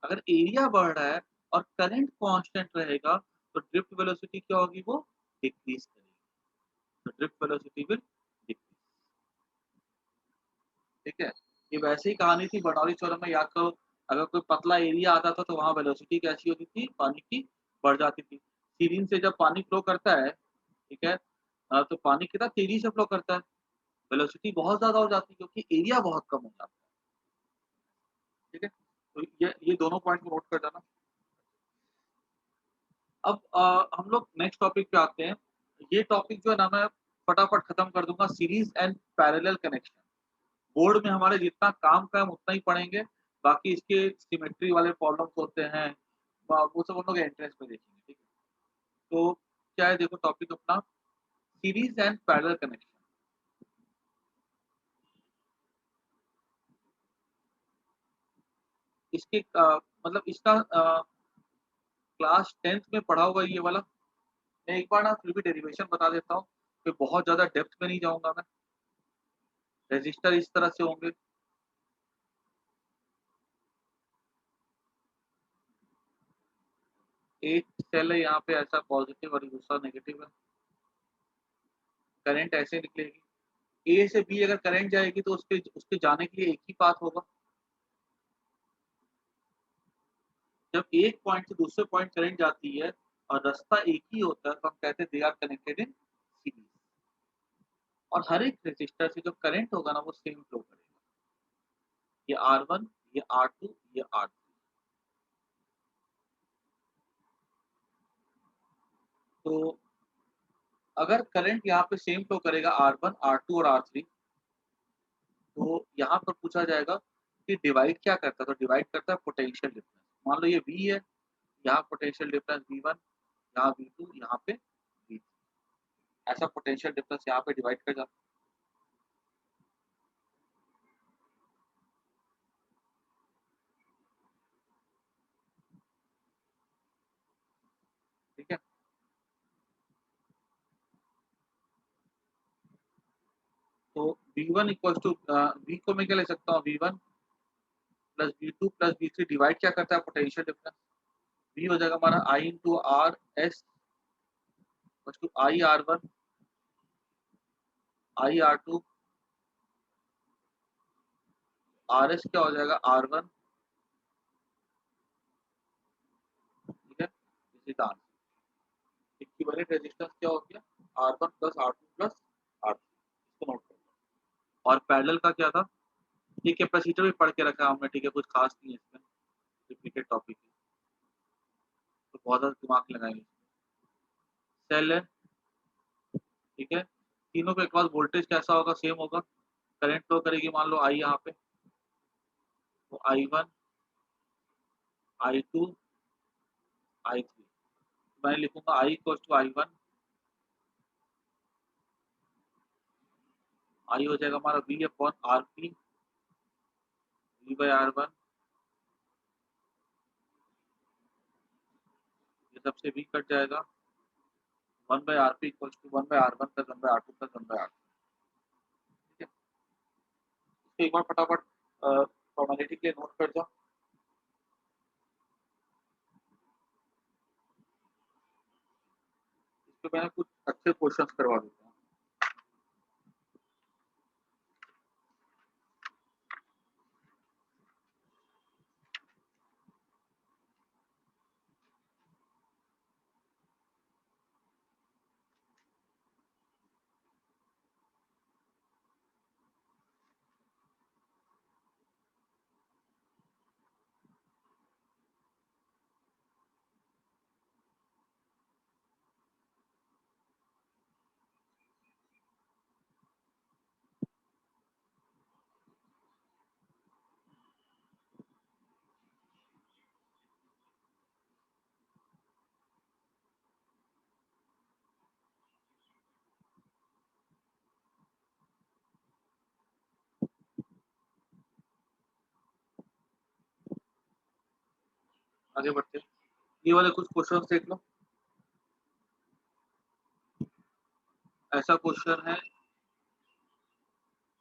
अगर एरिया बढ़ रहा है और करंट कांस्टेंट रहेगा, तो ड्रिफ्ट वेलोसिटी क्या होगी? वो डिक्रीज करेगी। तो ड्रिफ्ट वेलोसिटी विल डिक्रीज। ठीक है? ये वैसे ही कहानी थी बर्नौली थ्योरम में, याद करो। अगर कोई पतला एरिया आता था तो वहाँ वेलोसिटी कैसी होती थी? पानी की बढ़ जाती थी। सीरीन से जब पानी फ्लो करता है, ठीक है? तो पानी कितना तेजी से फ्लो करता है, वेलोसिटी बहुत ज़्यादा हो जाती है क्योंकि एरिया बहुत कम हो जाता है। ठीक है? तो ये दोनों पॉइंट को नोट कर जाना। अब हम लोग नेक्स्ट टॉपिक पे आते हैं। ये टॉपिक जो है ना मैं फटाफट खत्म कर दूँगा, series and parallel connection. Board में हमारे जितना काम का है हम उतना ही पढ़ेंगे, बाकी इसके सिमेट्री वाले प्रॉब्लम्स होते हैं, वो सब हम लोग एंट्रेंस में देखेंगे, ठीक है? तो क्या है, देखो टॉपिक अपना सीरीज़ एंड पैरेलल कनेक्शन। इसके मतलब इसका क्लास 10th में पढ़ा हुआ ये वाला। मैं एक बार ना फिर भी डेरिवेशन बता देता हूँ, फिर बहुत ज़्यादा डेप्थ में नहीं जाऊँगा मैं। रेज़िस्टर इस तरह से होंगे। एक सेल है यहाँ पे ऐसा पॉज़िटिव और दूसरा नेगेटिव है। करंट ऐसे निकलेगी। ए से बी अगर करंट जाएगी तो उसके उसके जाने के लिए एक ही पाथ होगा। जब एक पॉइंट से दूसरे पॉइंट करंट जाती है और रास्ता एक ही होता है, तो हम कहते हैं they are connected in series. और हर एक रेज़िस्टर से जो करंट होगा ना वो सेम फ्लो करेगा। ये R1, ये R2, ये R3। तो अगर करंट यहाँ पे सेम फ्लो करेगा R1, R2 और R3, तो यहाँ पर पूछा जाएगा कि डिवाइड क्या करता है? तो डिवाइड करता है पोटेंशियल डिफरेंस। मान लो ये V है, यहाँ पोटेंशियल डिफरेंस V1, यहाँ V2, यहाँ पे V3। ऐसा पोटेंशियल डिफरेंस यहाँ पे डिवाइड कर जाता है। ठीक है? तो V1 इक्वल्स टू V को मैं क्या ले सकता हूँ? V1 plus V2 plus V3 divide क्या करता है? Potential difference. V हो जाएगा हमारा I into R S equals to I R1, I R2, R S क्या हो जाएगा? R1। ठीक है? This is answer. Equivalent resistance क्या हो गया? R1 plus R2 plus R3। इसको नोट कर लो। और पैरेलल का क्या था? ये कैपेसिटर भी पढ़ के रखा है हमने, ठीक है? कुछ खास नहीं है इसमें, रिपीटेड टॉपिक है, तो बहुत ज़्यादा दिमाग लगाएंगे। सेल है, ठीक है? तीनों के अक्रॉस वोल्टेज कैसा होगा? सेम होगा। करंट फ्लो करेगी मान लो आई यहाँ पे, तो I1, I2, I3। मैं लिखूंगा I इक्वल्स टू I1 आई हो जाएगा हमारा V upon R P, V by R one, ये सबसे V कट जाएगा, 1 by R P equals to 1 by R one plus 1 by R two plus 1 by R, ठीक है। इसको एक बार फटाफट फॉर्मेलिटी के लिए नोट कर जाओ, इसको मैंने कुछ अच्छे क्वेश्चंस करवा देता हूँ। आगे बढ़ते हैं, ये वाले कुछ क्वेश्चंस देख लो। ऐसा क्वेश्चन है,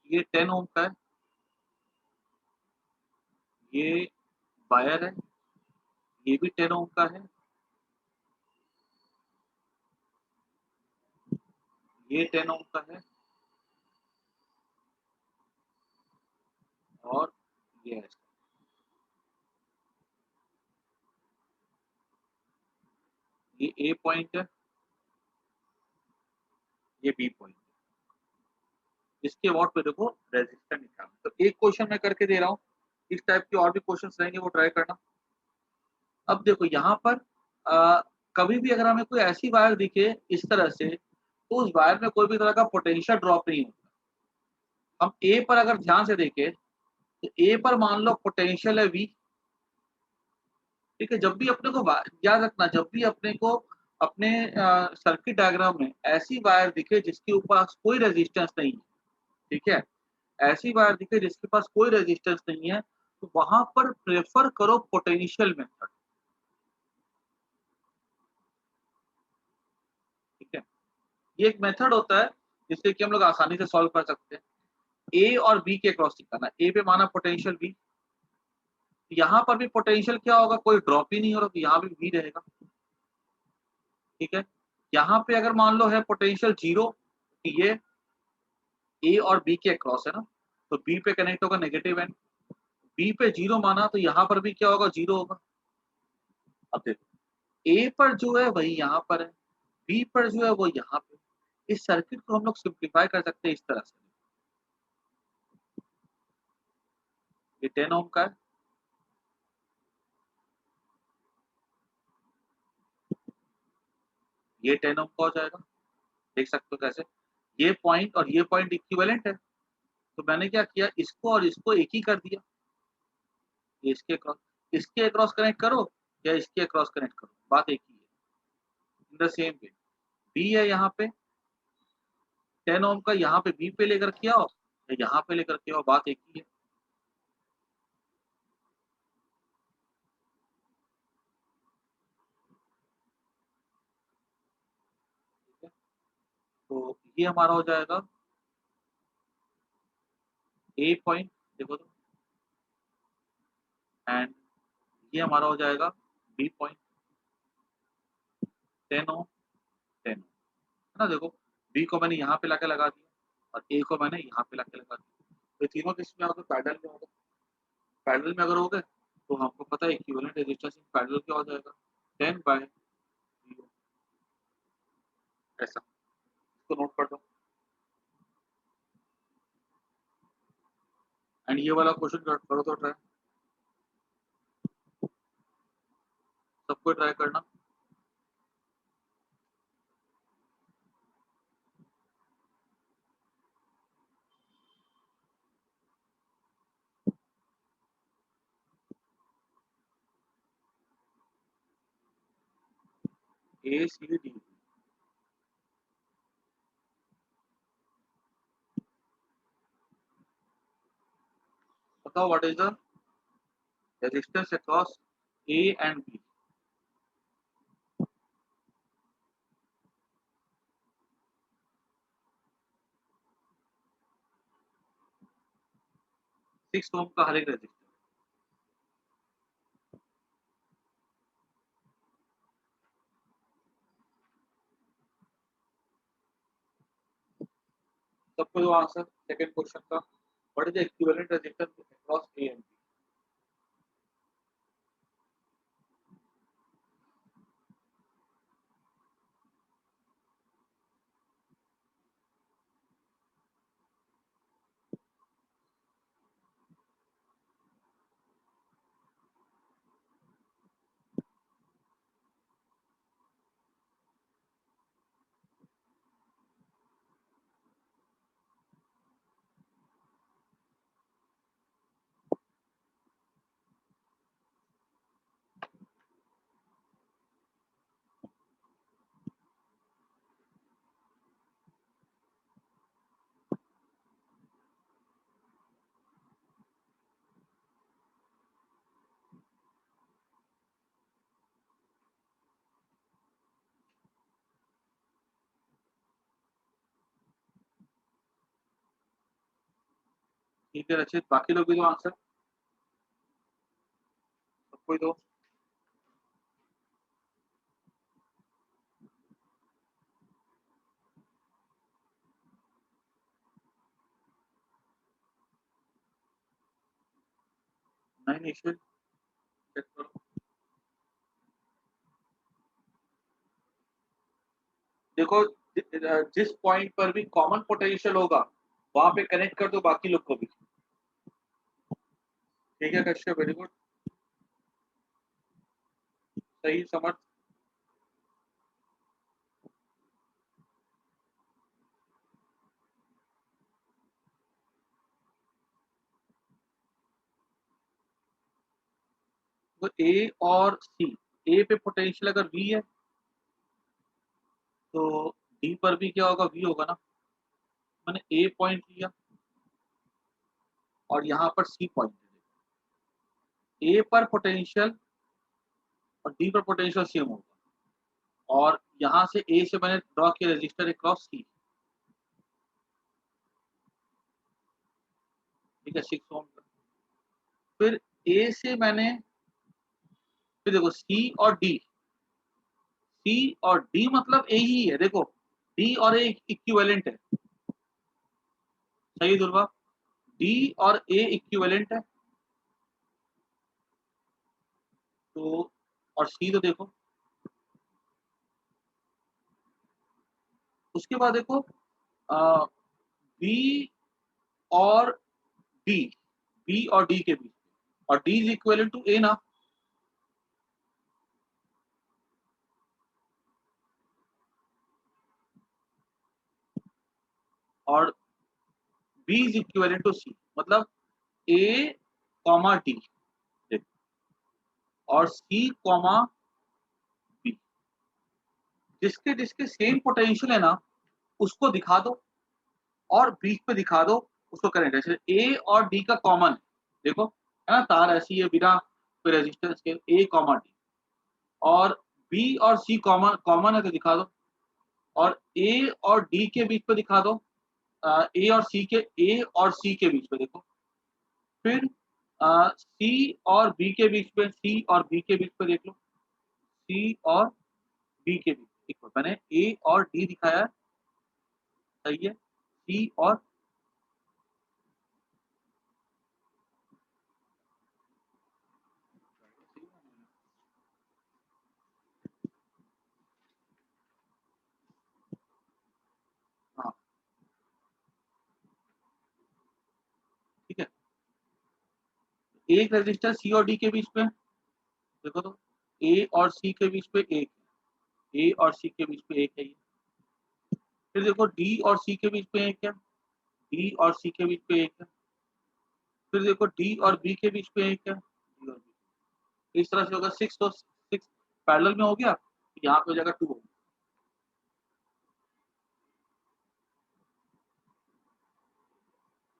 ये 10 ओम का है, ये वायर है, ये भी 10 ओम का है, ये 10 ओम का है, और ये है, ये ए पॉइंट है, ये बी पॉइंट है। इसके वॉट पे देखो रेजिस्टेंस निकालना। तो एक क्वेश्चन मैं करके दे रहा हूँ, इस टाइप के और भी क्वेश्चंस रहेंगे, वो ट्राई करना। अब देखो यहाँ पर कभी भी अगर हमें कोई ऐसी वायर दिखे इस तरह से, तो उस वायर में कोई भी तरह का पोटेंशियल ड्रॉप नहीं होता। हम ए पर अगर ध्यान से देखें, तो ए पर मान लो पोटेंशियल है V, ठीक है। जब भी अपने को याद रखना, जब भी अपने को अपने सर्किट डायग्राम में ऐसी वायर दिखे जिसके ऊपर कोई रेजिस्टेंस नहीं है, ठीक है, ऐसी वायर दिखे जिसके पास कोई रेजिस्टेंस नहीं है, तो वहां पर प्रेफर करो पोटेंशियल मेथड, ठीक है। ये एक मेथड होता है जिससे कि हम लोग आसानी से सॉल्व कर सकते हैं। ए और बी के क्रॉस निकालना, ए पे माना पोटेंशियल बी, यहाँ पर भी पोटेंशियल क्या होगा, कोई ड्रॉप ही नहीं हो रहा, तो यहाँ भी वी रहेगा, ठीक है। यहाँ पे अगर मान लो है पोटेंशियल जीरो, ये ए और बी के क्रॉस है ना, तो बी पे कनेक्ट होगा नेगेटिव एंड, बी पे जीरो माना तो यहाँ पर भी क्या होगा, जीरो होगा। अब देखो ए पर जो है वही यहाँ पर है, बी पर जो है वो यहाँ पे। इस सर्किट को हम लोग सिंप्लीफाई कर सकते हैं इस तरह से, ये 10 ओम का है, ये 10 ओम का हो जाएगा, देख सकते हो कैसे, ये पॉइंट और ये पॉइंट इक्विवेलेंट है, तो मैंने क्या किया, इसको और इसको एक ही कर दिया, ये इसके अक्रॉस कनेक्ट करो या इसके अक्रॉस कनेक्ट करो, बात एक ही है। In the same way B है यहाँ पे 10 ओम का, यहाँ पे बी पे लेकर के आओ या यहाँ पे लेकर के आओ, बात एक ही है। ठीक है, तो ये हमारा हो जाएगा ए पॉइंट, देखो तो, एंड ये हमारा हो जाएगा बी पॉइंट, 10 ओम 10 ओम, है ना। देखो बी को मैंने यहाँ पे लाके लगा दिया और ए को मैंने यहाँ पे लाके लगा दिया, तो तीनों किस में होगा, पैरेलल में होगा। पैरेलल में अगर हो गए तो हमको पता है इक्विवेलेंट रेजिस्टेंस इन पैरेलल क्या हो जाएगा, 10 बाय 0, ऐसा, इसको नोट कर दो। एंड ये वाला क्वेश्चन करो तो ट्राई, सबको ट्राई करना। ए सी डी, बताओ what is the resistance across A and B. 6 ohm का हर एक रेजिस्टेंस। सबको जो आंसर सेकंड क्वेश्चन का, what is the equivalent resistance across A and B. ठीक है रचित, बाकी लोग भी दो आंसर, सबको दो। नहीं निश्चित, चेक करो। देखो जिस पॉइंट पर भी कॉमन पोटेंशियल होगा वहां पे कनेक्ट कर दो बाकी लोग को भी। ठीक है कश्यप, वेरी गुड, सही समझ। तो ए और सी, ए पे पोटेंशियल अगर वी है तो डी पर भी क्या होगा, वी होगा ना। मैंने ए पॉइंट लिया और यहाँ पर सी पॉइंट, ए पर पोटेंशियल और डी पर पोटेंशियल सेम होगा, और यहाँ से ए से मैंने ड्रॉ किया रजिस्टर अक्रॉस सी। ठीक है 6 ओम। फिर ए से मैंने, फिर देखो सी और डी, सी और डी मतलब ए ही है, देखो डी और ए इक्विवेलेंट है। सही दुर्गा, डी और ए इक्विवेलेंट है। तो और सी तो देखो, उसके बाद देखो बी और डी, बी और डी के बीच, और डी इज इक्विवेलेंट टू ए ना। और बी इज इक्विवेलेंट टू सी, मतलब ए कॉमा डी और सी कॉमा बी, जिसके जिसके सेम पोटेंशियल है ना उसको दिखा दो और बीच पे दिखा दो उसको करेंट है। ए और डी का कॉमन देखो, है ना, तार ऐसी है बिना कोई रेजिस्टेंस के, ए कॉमा डी, और बी और सी कॉमन कॉमन है तो दिखा दो, और ए और डी के बीच पे दिखा दो, ए और सी के बीच पे देखो, फिर सी और बी के बीच पे, सी और बी के बीच पे देख लो, सी और बी के बीच देखो, मैंने ए और डी दिखाया है, सही है, सी और हाँ ठीक है। एक रजिस्टर सी और डी के बीच पे देखो, तो ए और सी के बीच पे एक, ए और सी के बीच पे एक है ये। फिर देखो डी और सी के बीच पे एक है, डी और सी के बीच पे एक है। फिर देखो डी और बी के बीच पे एक है, डी और बी, इस तरह से होगा 6, तो 6 पैरेलल में हो गया, यहाँ पे हो जाएगा 2 होगा।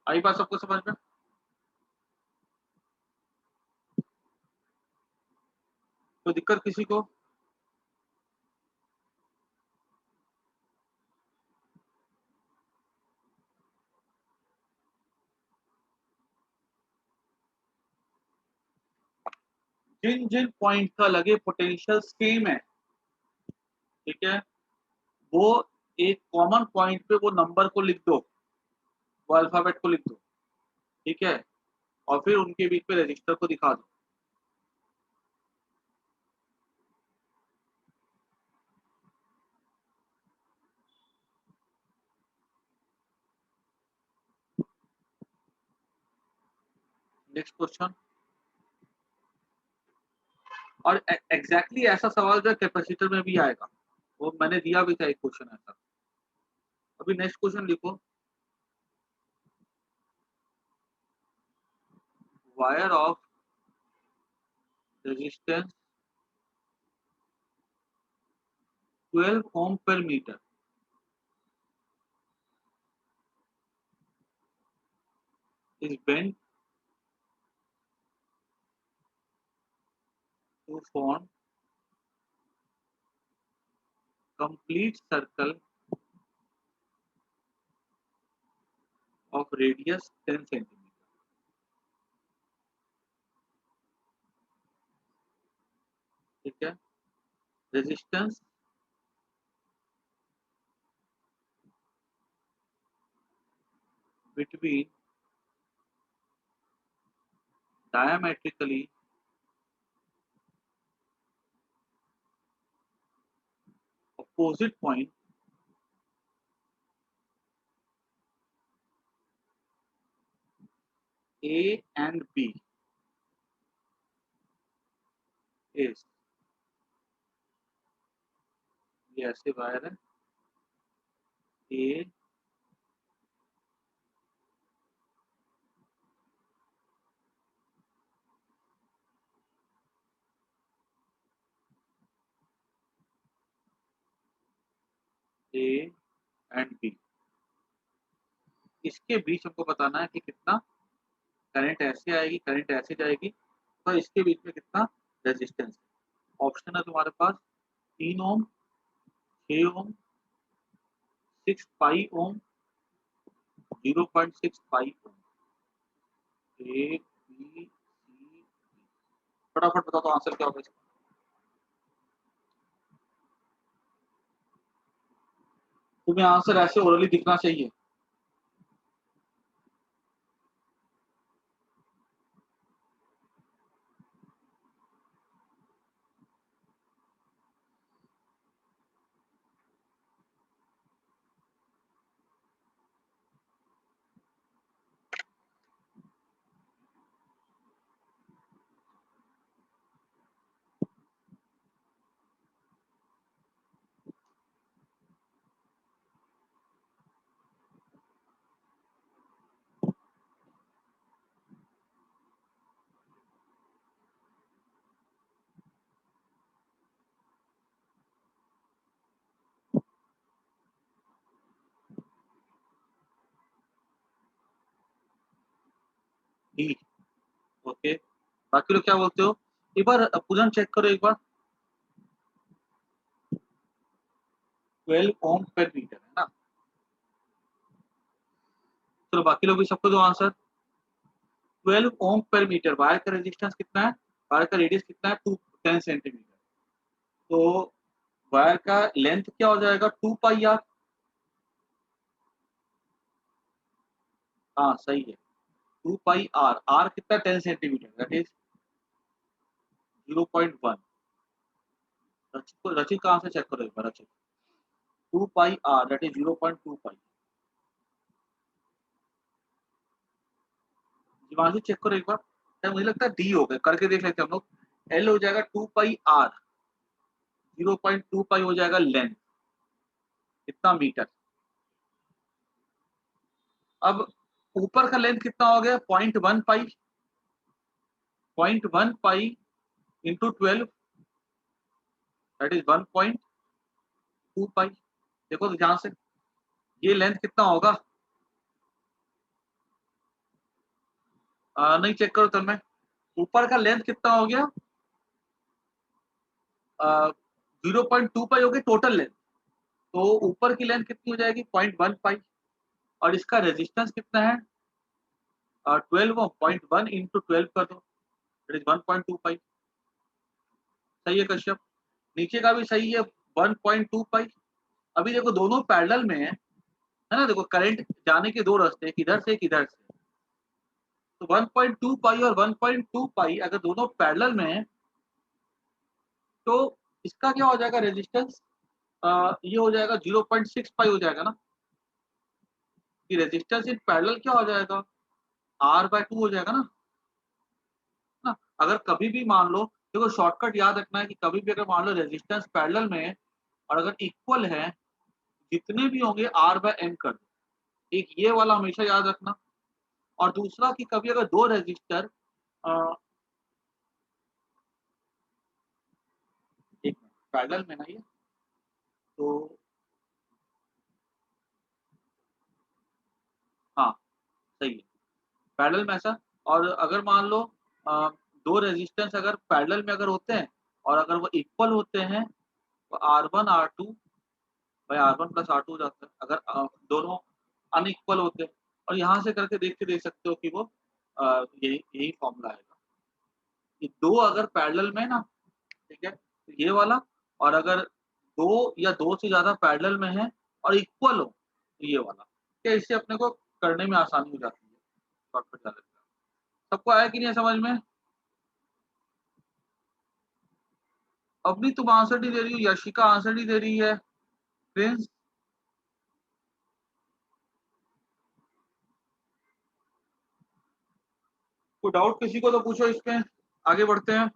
आई बात सबको समझ में। कोई दिक्कत किसी को? जिन जिन पॉइंट का लगे पोटेंशियल सेम है, ठीक है, वो एक कॉमन पॉइंट पे वो नंबर को लिख दो, वो अल्फाबेट को लिख दो, ठीक है, और फिर उनके बीच में रजिस्टर को दिखा दो। Next question. और एग्जैक्टली ऐसा सवाल जो कैपेसिटर में भी आएगा, वो मैंने दिया भी था एक क्वेश्चन ऐसा। अभी नेक्स्ट क्वेश्चन लिखो। Wire of resistance 12 ohm per meter is bent to form complete circle of radius 10 centimeter. ठीक है, resistance between diametrically opposite point A and B is, ये ऐसे वायर है, A A and B, इसके बीच हमको बताना है कि कितना करंट ऐसे आएगी, करंट ऐसे जाएगी, तो इसके बीच में कितना रेजिस्टेंस है। ऑप्शन है तुम्हारे पास 3 ओम, 6 ओम, 6 पाई ओम, 0.6 पाई ओम। ए बी सी, फटाफट बताओ तो आंसर क्या होगा इसका। तुम्हें आंसर ऐसे ओरली दिखना चाहिए। D, okay. बाकी लोग क्या बोलते हो? एक बार पूजन चेक करो एक बार। 12 ओम पर मीटर है ना। चलो बाकी लोग भी सबको दो आंसर। 12 ओम पर मीटर, वायर का रेजिस्टेंस कितना है, वायर का रेडियस कितना है, 10 सेंटीमीटर। तो वायर का लेंथ क्या हो जाएगा, 2 पाई आर। हाँ सही है, 2 पाई आर। आर कितना, 10 सेंटीमीटर, दैट इज 0.1। रचित का आंसर चेक करो एक बार। Rachit 2 pi r that is 0.2 pi. Jivanshu check करो एक बार। क्या मुझे लगता है डी हो गया, करके देख लेते हैं हम लोग। एल हो जाएगा 2 पाई आर, 0.2 पाई हो जाएगा लेंथ, कितना मीटर। अब ऊपर का लेंथ कितना हो गया, 0.1 पाई, 0.1 पाई इंटू 12 दैट इज 1.2 पाई। देखो तो ध्यान से, ये लेंथ कितना होगा। नहीं चेक करो तब मैं, ऊपर का लेंथ कितना हो गया, 0.2 पाई होगी टोटल लेंथ, तो ऊपर की लेंथ कितनी हो जाएगी 0.1 पाई, और इसका रेजिस्टेंस कितना है 12 ओम, 0.1 इंटू 12 कर दो, इट इज 1.2 पाई। सही है कश्यप? नीचे का भी सही है 1.2 पाई। अभी देखो दोनों पैरेलल में है ना, देखो करंट जाने के दो रास्ते, एक इधर से एक इधर से, तो 1.2 पाई और 1.2 पाई अगर दोनों पैरेलल में है तो इसका क्या हो जाएगा रेजिस्टेंस, ये हो जाएगा 0.6 पाई हो जाएगा ना, कि रेजिस्टेंस इन पैरेलल क्या हो जाएगा R/2 हो जाएगा ना। अगर कभी भी मान लो, देखो शॉर्टकट याद रखना है कि कभी भी अगर मान लो रेजिस्टेंस पैरेलल में है और अगर इक्वल है, जितने भी होंगे R/N कर दो, एक ये वाला हमेशा याद रखना। और दूसरा कि कभी अगर दो रेजिस्टर एक पैरेलल में ना ये, तो हाँ सही है पैरेलल में ऐसा। और अगर मान लो दो रेजिस्टेंस अगर पैरेलल में अगर होते हैं और अगर वो इक्वल होते हैं तो R1 R2 भाई R1 प्लस R2 हो जाता है, अगर दोनों अनइक्वल होते हैं। और यहाँ से करके देख के देख सकते हो कि वो यही यही फॉर्मूला आएगा कि दो अगर पैरेलल में ना, ठीक है, तो ये वाला, और अगर दो या दो से ज्यादा पैरेलल में है और इक्वल हो तो ये वाला, क्या इससे अपने को करने में आसानी हो जाती है शॉर्टकट जाने का। सबको आया कि नहीं समझ में? अभी तुम आंसर नहीं दे रही हो, यशिका आंसर नहीं दे रही है, प्रिंस को डाउट किसी को तो पूछो इसमें, आगे बढ़ते हैं।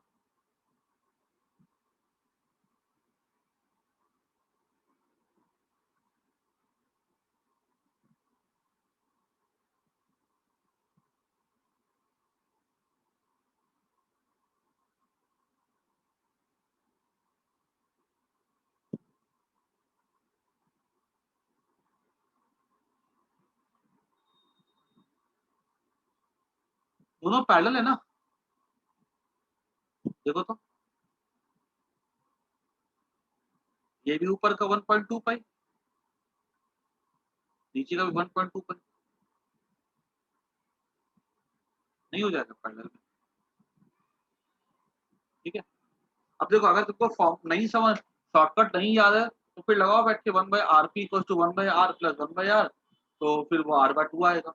दोनों पैरेलल है ना, देखो तो ये भी ऊपर का 1.2 पाई, नीचे का भी 1.2 पाई, नहीं हो जाएगा पैरेलल में, ठीक है। अब देखो अगर तुमको फॉर्म नहीं समझ, शॉर्टकट नहीं याद है, तो फिर लगाओ बैठ के 1/RP equals to 1/R plus 1/R, तो फिर वो R/2 आएगा।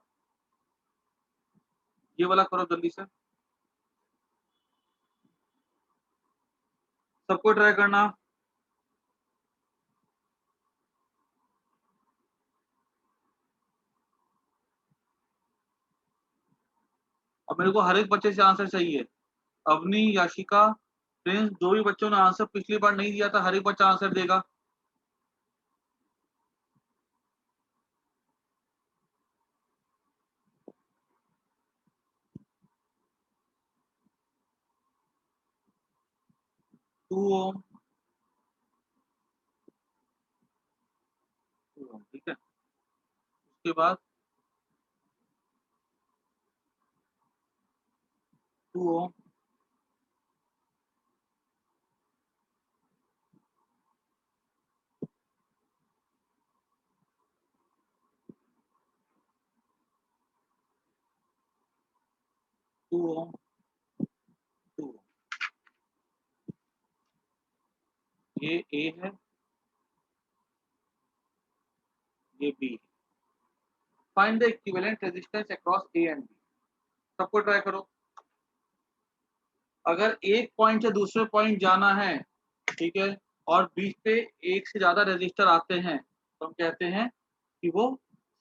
ये वाला करो जल्दी से, सबको ट्राई करना। अब मेरे को हर एक बच्चे से आंसर चाहिए, अवनी, याशिका, प्रिंस, जो भी बच्चों ने आंसर पिछली बार नहीं दिया था हर एक बच्चा आंसर देगा। टू ओम, ठीक है, उसके बाद 2 ओम, 2 ओम, 2 ओम, ये ए है, ये बी है। Find the equivalent resistance across A and B, सबको ट्राई करो। अगर एक पॉइंट से दूसरे पॉइंट जाना है, ठीक है, और बीच पे एक से ज्यादा रजिस्टर आते हैं तो हम कहते हैं कि वो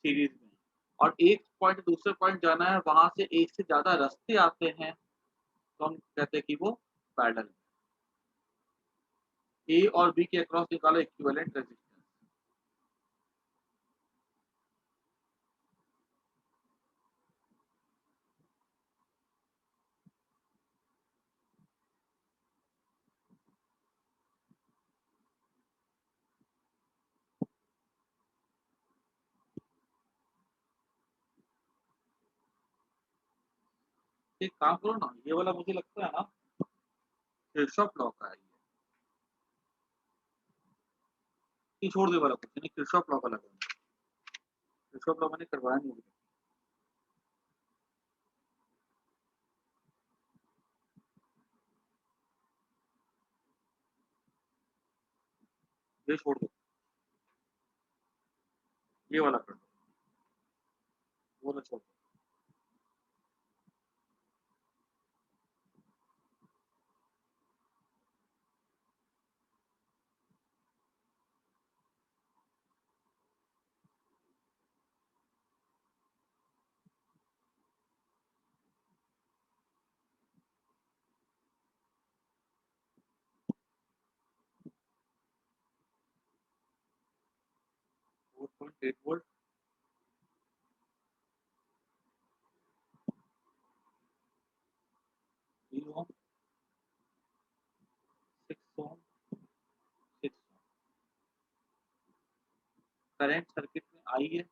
सीरीज में है। और एक पॉइंट दूसरे पॉइंट जाना है, वहां से एक से ज्यादा रास्ते आते हैं तो हम कहते हैं कि वो पैरेलल। ए और बी के अक्रॉस निकालो इक्विवेलेंट रेजिस्टेंस। एक काम करो ना, ये वाला मुझे लगता है ना किरचॉफ लॉ का है ये, ये छोड़ दे वाला क्वेश्चन, ये किरचॉफ लॉ का लगा, किरचॉफ लॉ मैंने करवाया नहीं अभी तक। ये छोड़ दो, ये वाला कर दो, वो वाला छोड़ दो। फोर पॉइंट एट वोल्ट, 3 ओम, 6 ओम, 6 ओम। करंट सर्किट में आई है,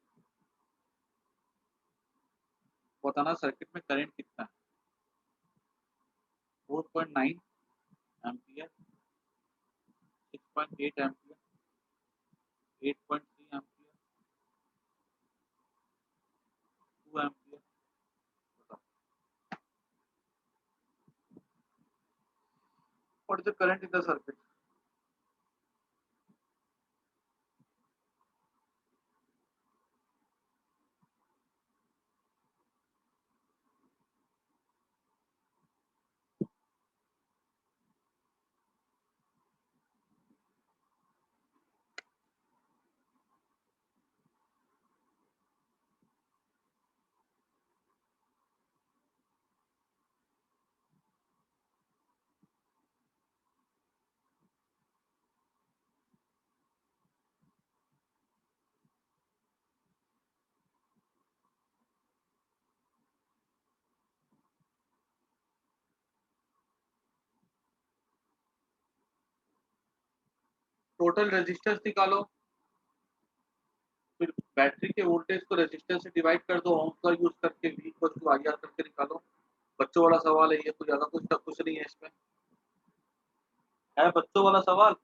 बताना सर्किट में करंट कितना है। 4.9 एम्पियर, 6.8 एम्पियर, 8.3 एम्पियर, 2 एम्पियर। बताओ what is the current in the circuit. Total resistance निकालो, फिर बैटरी के वोल्टेज को रेजिस्टेंस से डिवाइड कर दो, ओम का यूज करके V इक्वल टू IR करके निकालो। बच्चों वाला सवाल है ये, कोई ज्यादा कुछ नहीं है इसमें, है बच्चों वाला सवाल।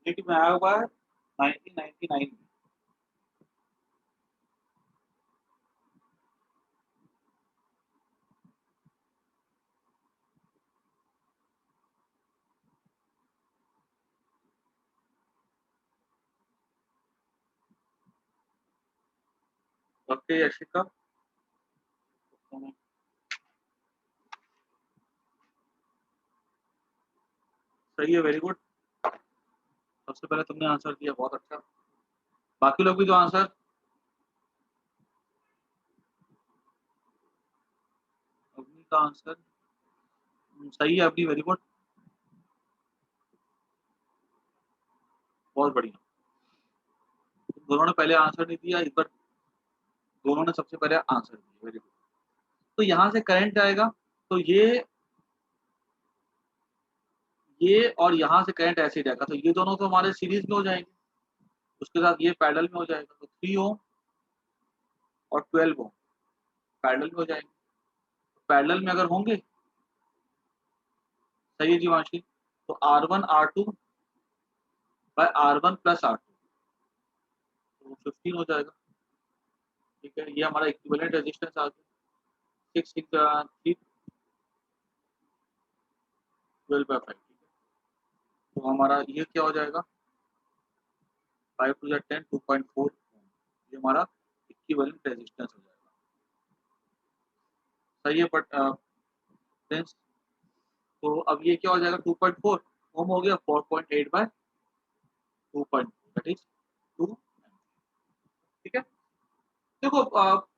नीट में आया हुआ है 1999 में। ओके यशिका, सही है, वेरी गुड। सबसे पहले तुमने आंसर दिया, बहुत अच्छा। बाकी लोग भी जो आंसर, अग्नि का आंसर सही है, अग्नि वेरी गुड, बहुत बढ़िया। दोनों ने पहले आंसर नहीं दिया, इस बार दोनों ने सबसे पहले आंसर दिया, वेरी गुड। तो यहाँ से करंट आएगा, तो ये और यहाँ से करंट ऐसे ही जाएगा, तो ये दोनों तो हमारे सीरीज में हो जाएंगे, उसके साथ ये पैरेलल में हो जाएगा, तो 3 ओम और 12 ओम पैरेलल में हो जाएंगे। पैरेलल में अगर होंगे, सही है जीवांशी, तो R1 R2 bye R1 plus R2, तो 15 हो जाएगा। ठीक है, ये हमारा इक्विवेलेंट रेजिस्टेंस आ गया, 6 6 3 12/5। ठीक है, तो हमारा ये क्या हो जाएगा, 5 टू 10 2.4, ये हमारा इक्विवेलेंट रेजिस्टेंस हो जाएगा। सही है, बट फ्रेंड्स, तो अब ये क्या हो जाएगा, 2.4 ओम हो गया, 4.8 बाय 2.4 दैट इज 2। ठीक है, देखो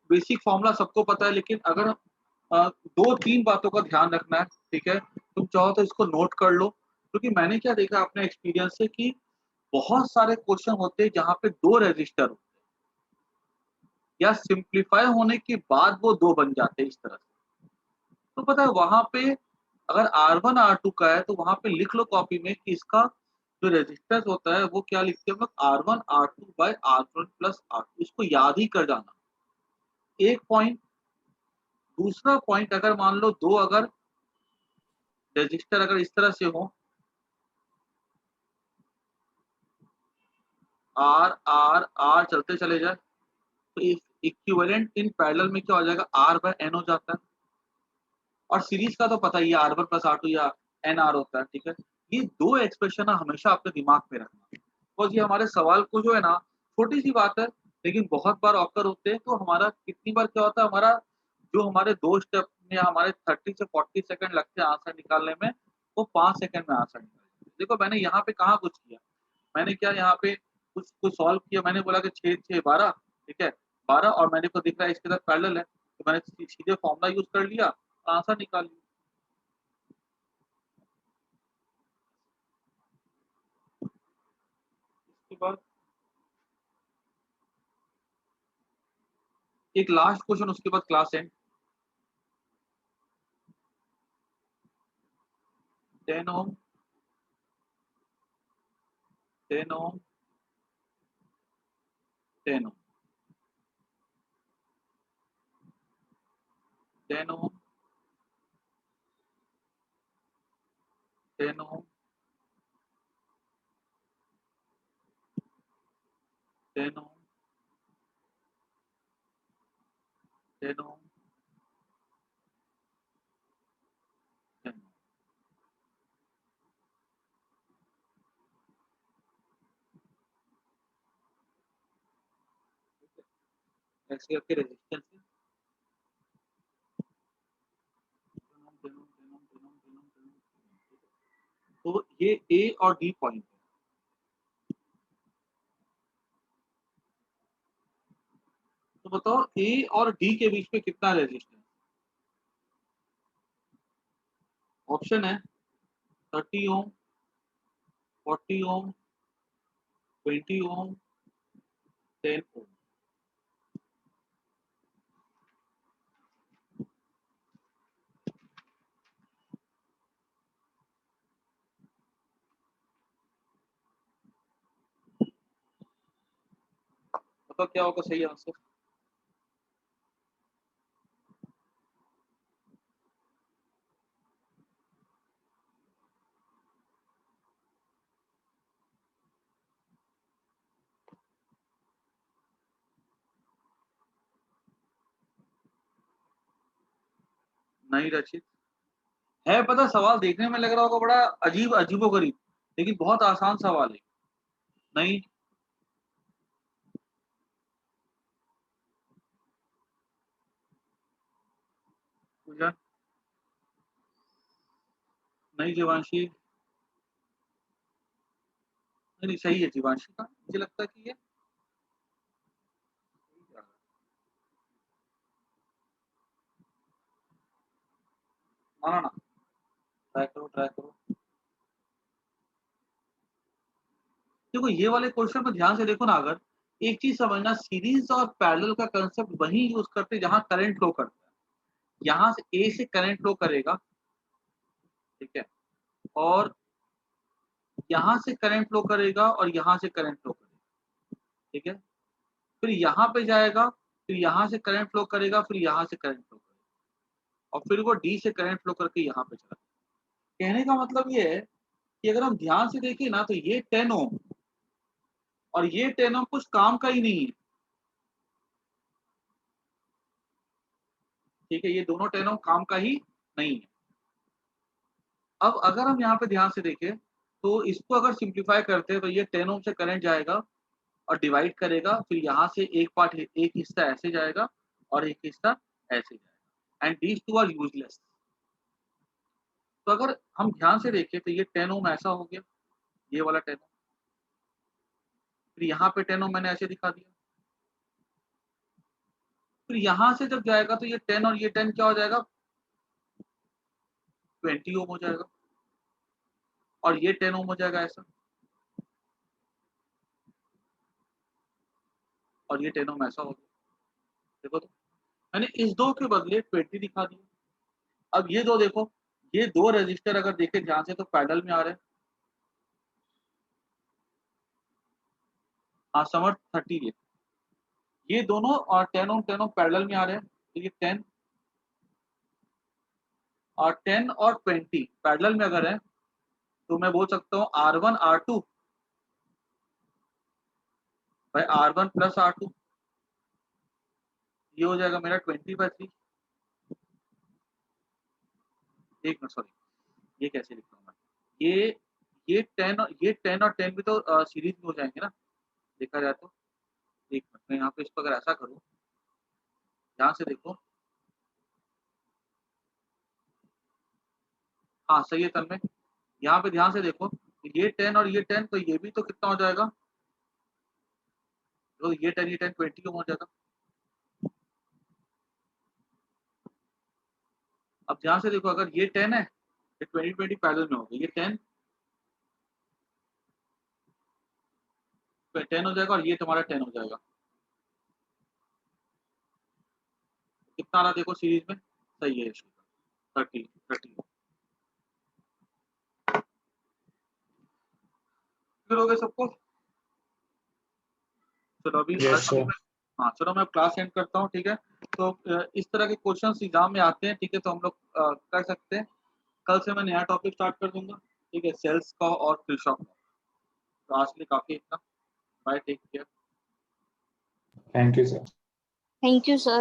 बेसिक फॉर्मूला सबको पता है, लेकिन अगर दो तीन बातों का ध्यान रखना है, ठीक है, तुम चाहो तो इसको नोट कर लो, क्योंकि मैंने क्या देखा अपने एक्सपीरियंस से कि बहुत सारे क्वेश्चन होते हैं जहाँ पे दो रजिस्टर होते हैं, या सिंप्लीफाई होने के बाद वो दो बन जाते हैं इस तरह से। तो पता है वहां पे अगर R1 R2 का है, तो वहां पे लिख लो कॉपी में कि इसका जो रेजिस्टेंस होता है वो क्या लिखते हैं हम लोग, R1 R2 bye R1 plus R2, इसको याद ही कर जाना। एक पॉइंट, दूसरा पॉइंट, अगर मान लो दो अगर रजिस्टर अगर इस तरह से हो, आर आर आर चलते चले जाए तो इक्विवेलेंट इन पैरेलल में क्या हो जाएगा, आर बाय एन हो जाता है। और सीरीज का तो पता ही है R one plus R two या एन आर होता है, ठीक है। ये दो एक्सप्रेशन हमेशा अपने दिमाग में रखना, बिकॉज ये हमारे सवाल को जो है ना, छोटी सी बात है लेकिन बहुत बार ऑकर होते हैं। तो हमारा कितनी बार क्या होता है, हमारा जो हमारे 2 स्टेप में हमारे 30 से 40 सेकंड लगते हैं आंसर निकालने में, वो 5 सेकंड में आंसर निकाल देते हैं। देखो मैंने यहाँ पे कहाँ कुछ किया, मैंने क्या यहाँ पे कुछ कुछ सॉल्व किया, मैंने बोला कि 6 6 12, ठीक है 12, और मैंने को दिख रहा है इसके साथ पैरेलल है, तो मैंने सीधे फॉर्मूला यूज कर लिया, आंसर निकाल लिया। उसके बाद एक लास्ट क्वेश्चन, उसके बाद क्लास एंड। 10 ओम 10 ओम 10 ओम 10 ओम 10 ओम 10 ओम 10 ओम 10 ओम। ऐसे करके रेजिस्टेंस है 10 ओम 10 ओम 10 ओम 10 ओम 10 ओम, तो ये ए और डी पॉइंट है। तो बताओ ए और डी के बीच में कितना रेजिस्टेंस। ऑप्शन है 30 ओम, 40 ओम, 20 ओम, 10 ओम। बताओ क्या होगा सही आंसर। नहीं रचित है, पता सवाल देखने में लग रहा होगा बड़ा अजीब अजीबोगरीब, लेकिन बहुत आसान सवाल है। नहीं, पूजा नहीं, जीवांशी नहीं, नहीं सही है जीवांशी का, मुझे लगता है कि ये माना ना, ट्राई करो ट्राई करो। देखो ये वाले क्वेश्चन में ध्यान से देखो ना, अगर एक चीज समझना, सीरीज और पैरेलल का कंसेप्ट वही यूज करते हैं जहां करंट फ्लो करता है। यहाँ से ए से करंट फ्लो करेगा, ठीक है, और यहाँ से करंट फ्लो करेगा और यहाँ से करंट फ्लो करेगा, ठीक है, फिर यहाँ पे जाएगा, फिर यहाँ से करंट फ्लो करेगा, फिर यहाँ से करंट फ्लो करेगा, और फिर वो डी से करंट फ्लो करके यहाँ पे चला। कहने का मतलब ये है कि अगर हम ध्यान से देखें ना, तो ये 10 ओम और ये 10 ओम कुछ काम का ही नहीं है, ठीक है, ये दोनों 10 ओम काम का ही नहीं है। अब अगर हम यहाँ पे ध्यान से देखें, तो इसको अगर सिंप्लीफाई करते हैं तो ये 10 ओम से करंट जाएगा और डिवाइड करेगा, फिर यहाँ से एक पार्ट, एक हिस्सा ऐसे जाएगा और एक हिस्सा ऐसे जाएगा, and these two are useless. तो अगर हम ध्यान से देखें तो ये 10 ओम ऐसा हो गया, ये वाला 10 ओम, फिर यहाँ पे 10 ओम मैंने ऐसे दिखा दिया, फिर यहाँ से जब जाएगा तो ये 10 और ये 10 क्या हो जाएगा, 20 ओम हो जाएगा, और ये 10 ओम हो जाएगा ऐसा, और ये 10 ओम ऐसा हो गया। देखो तो मैंने इस दो के बदले 20 दिखा दिया। अब ये दो देखो, ये दो रजिस्टर अगर देखे ध्यान से तो पैरेलल में आ रहे हैं। हाँ समर्थ 30 ये दोनों, और 10 ओम पैरेलल में आ रहे हैं, तो ये 10 और 10 और 20 पैरेलल में अगर है, तो मैं बोल सकता हूँ R1 R2 भाई R1 प्लस R2 ये हो जाएगा मेरा 20/3। एक मिनट सॉरी, ये कैसे लिखूँ मैं, ये 10 और ये 10 और 10 भी तो सीरीज में हो जाएंगे ना देखा जाए तो। एक मिनट मैं यहाँ पे इसको अगर ऐसा करूँ, यहाँ से देखो, हाँ सही है तन्मय, यहाँ पे ध्यान से देखो, ये 10 और ये 10 तो ये भी तो कितना हो जाएगा, तो ये 10 ये 10 20 हो जाएगा। अब ध्यान से देखो, अगर ये 10 है ये 20 पैरेलल में होगा, ये 10 10 हो जाएगा और ये तुम्हारा 10 हो जाएगा। कितना आ रहा देखो सीरीज में, सही है, 30 फिर हो गए सबको। चलो अभी Yes, sir. हाँ चलो मैं क्लास एंड करता हूँ, ठीक है। तो इस तरह के क्वेश्चंस एग्जाम में आते हैं, ठीक है, तो हम लोग कर सकते हैं। कल से मैं नया टॉपिक स्टार्ट कर दूंगा, ठीक है, सेल्स का और किरचॉफ का। तो आज के लिए काफी इतना, bye, take care. Thank you, sir. Thank you, sir.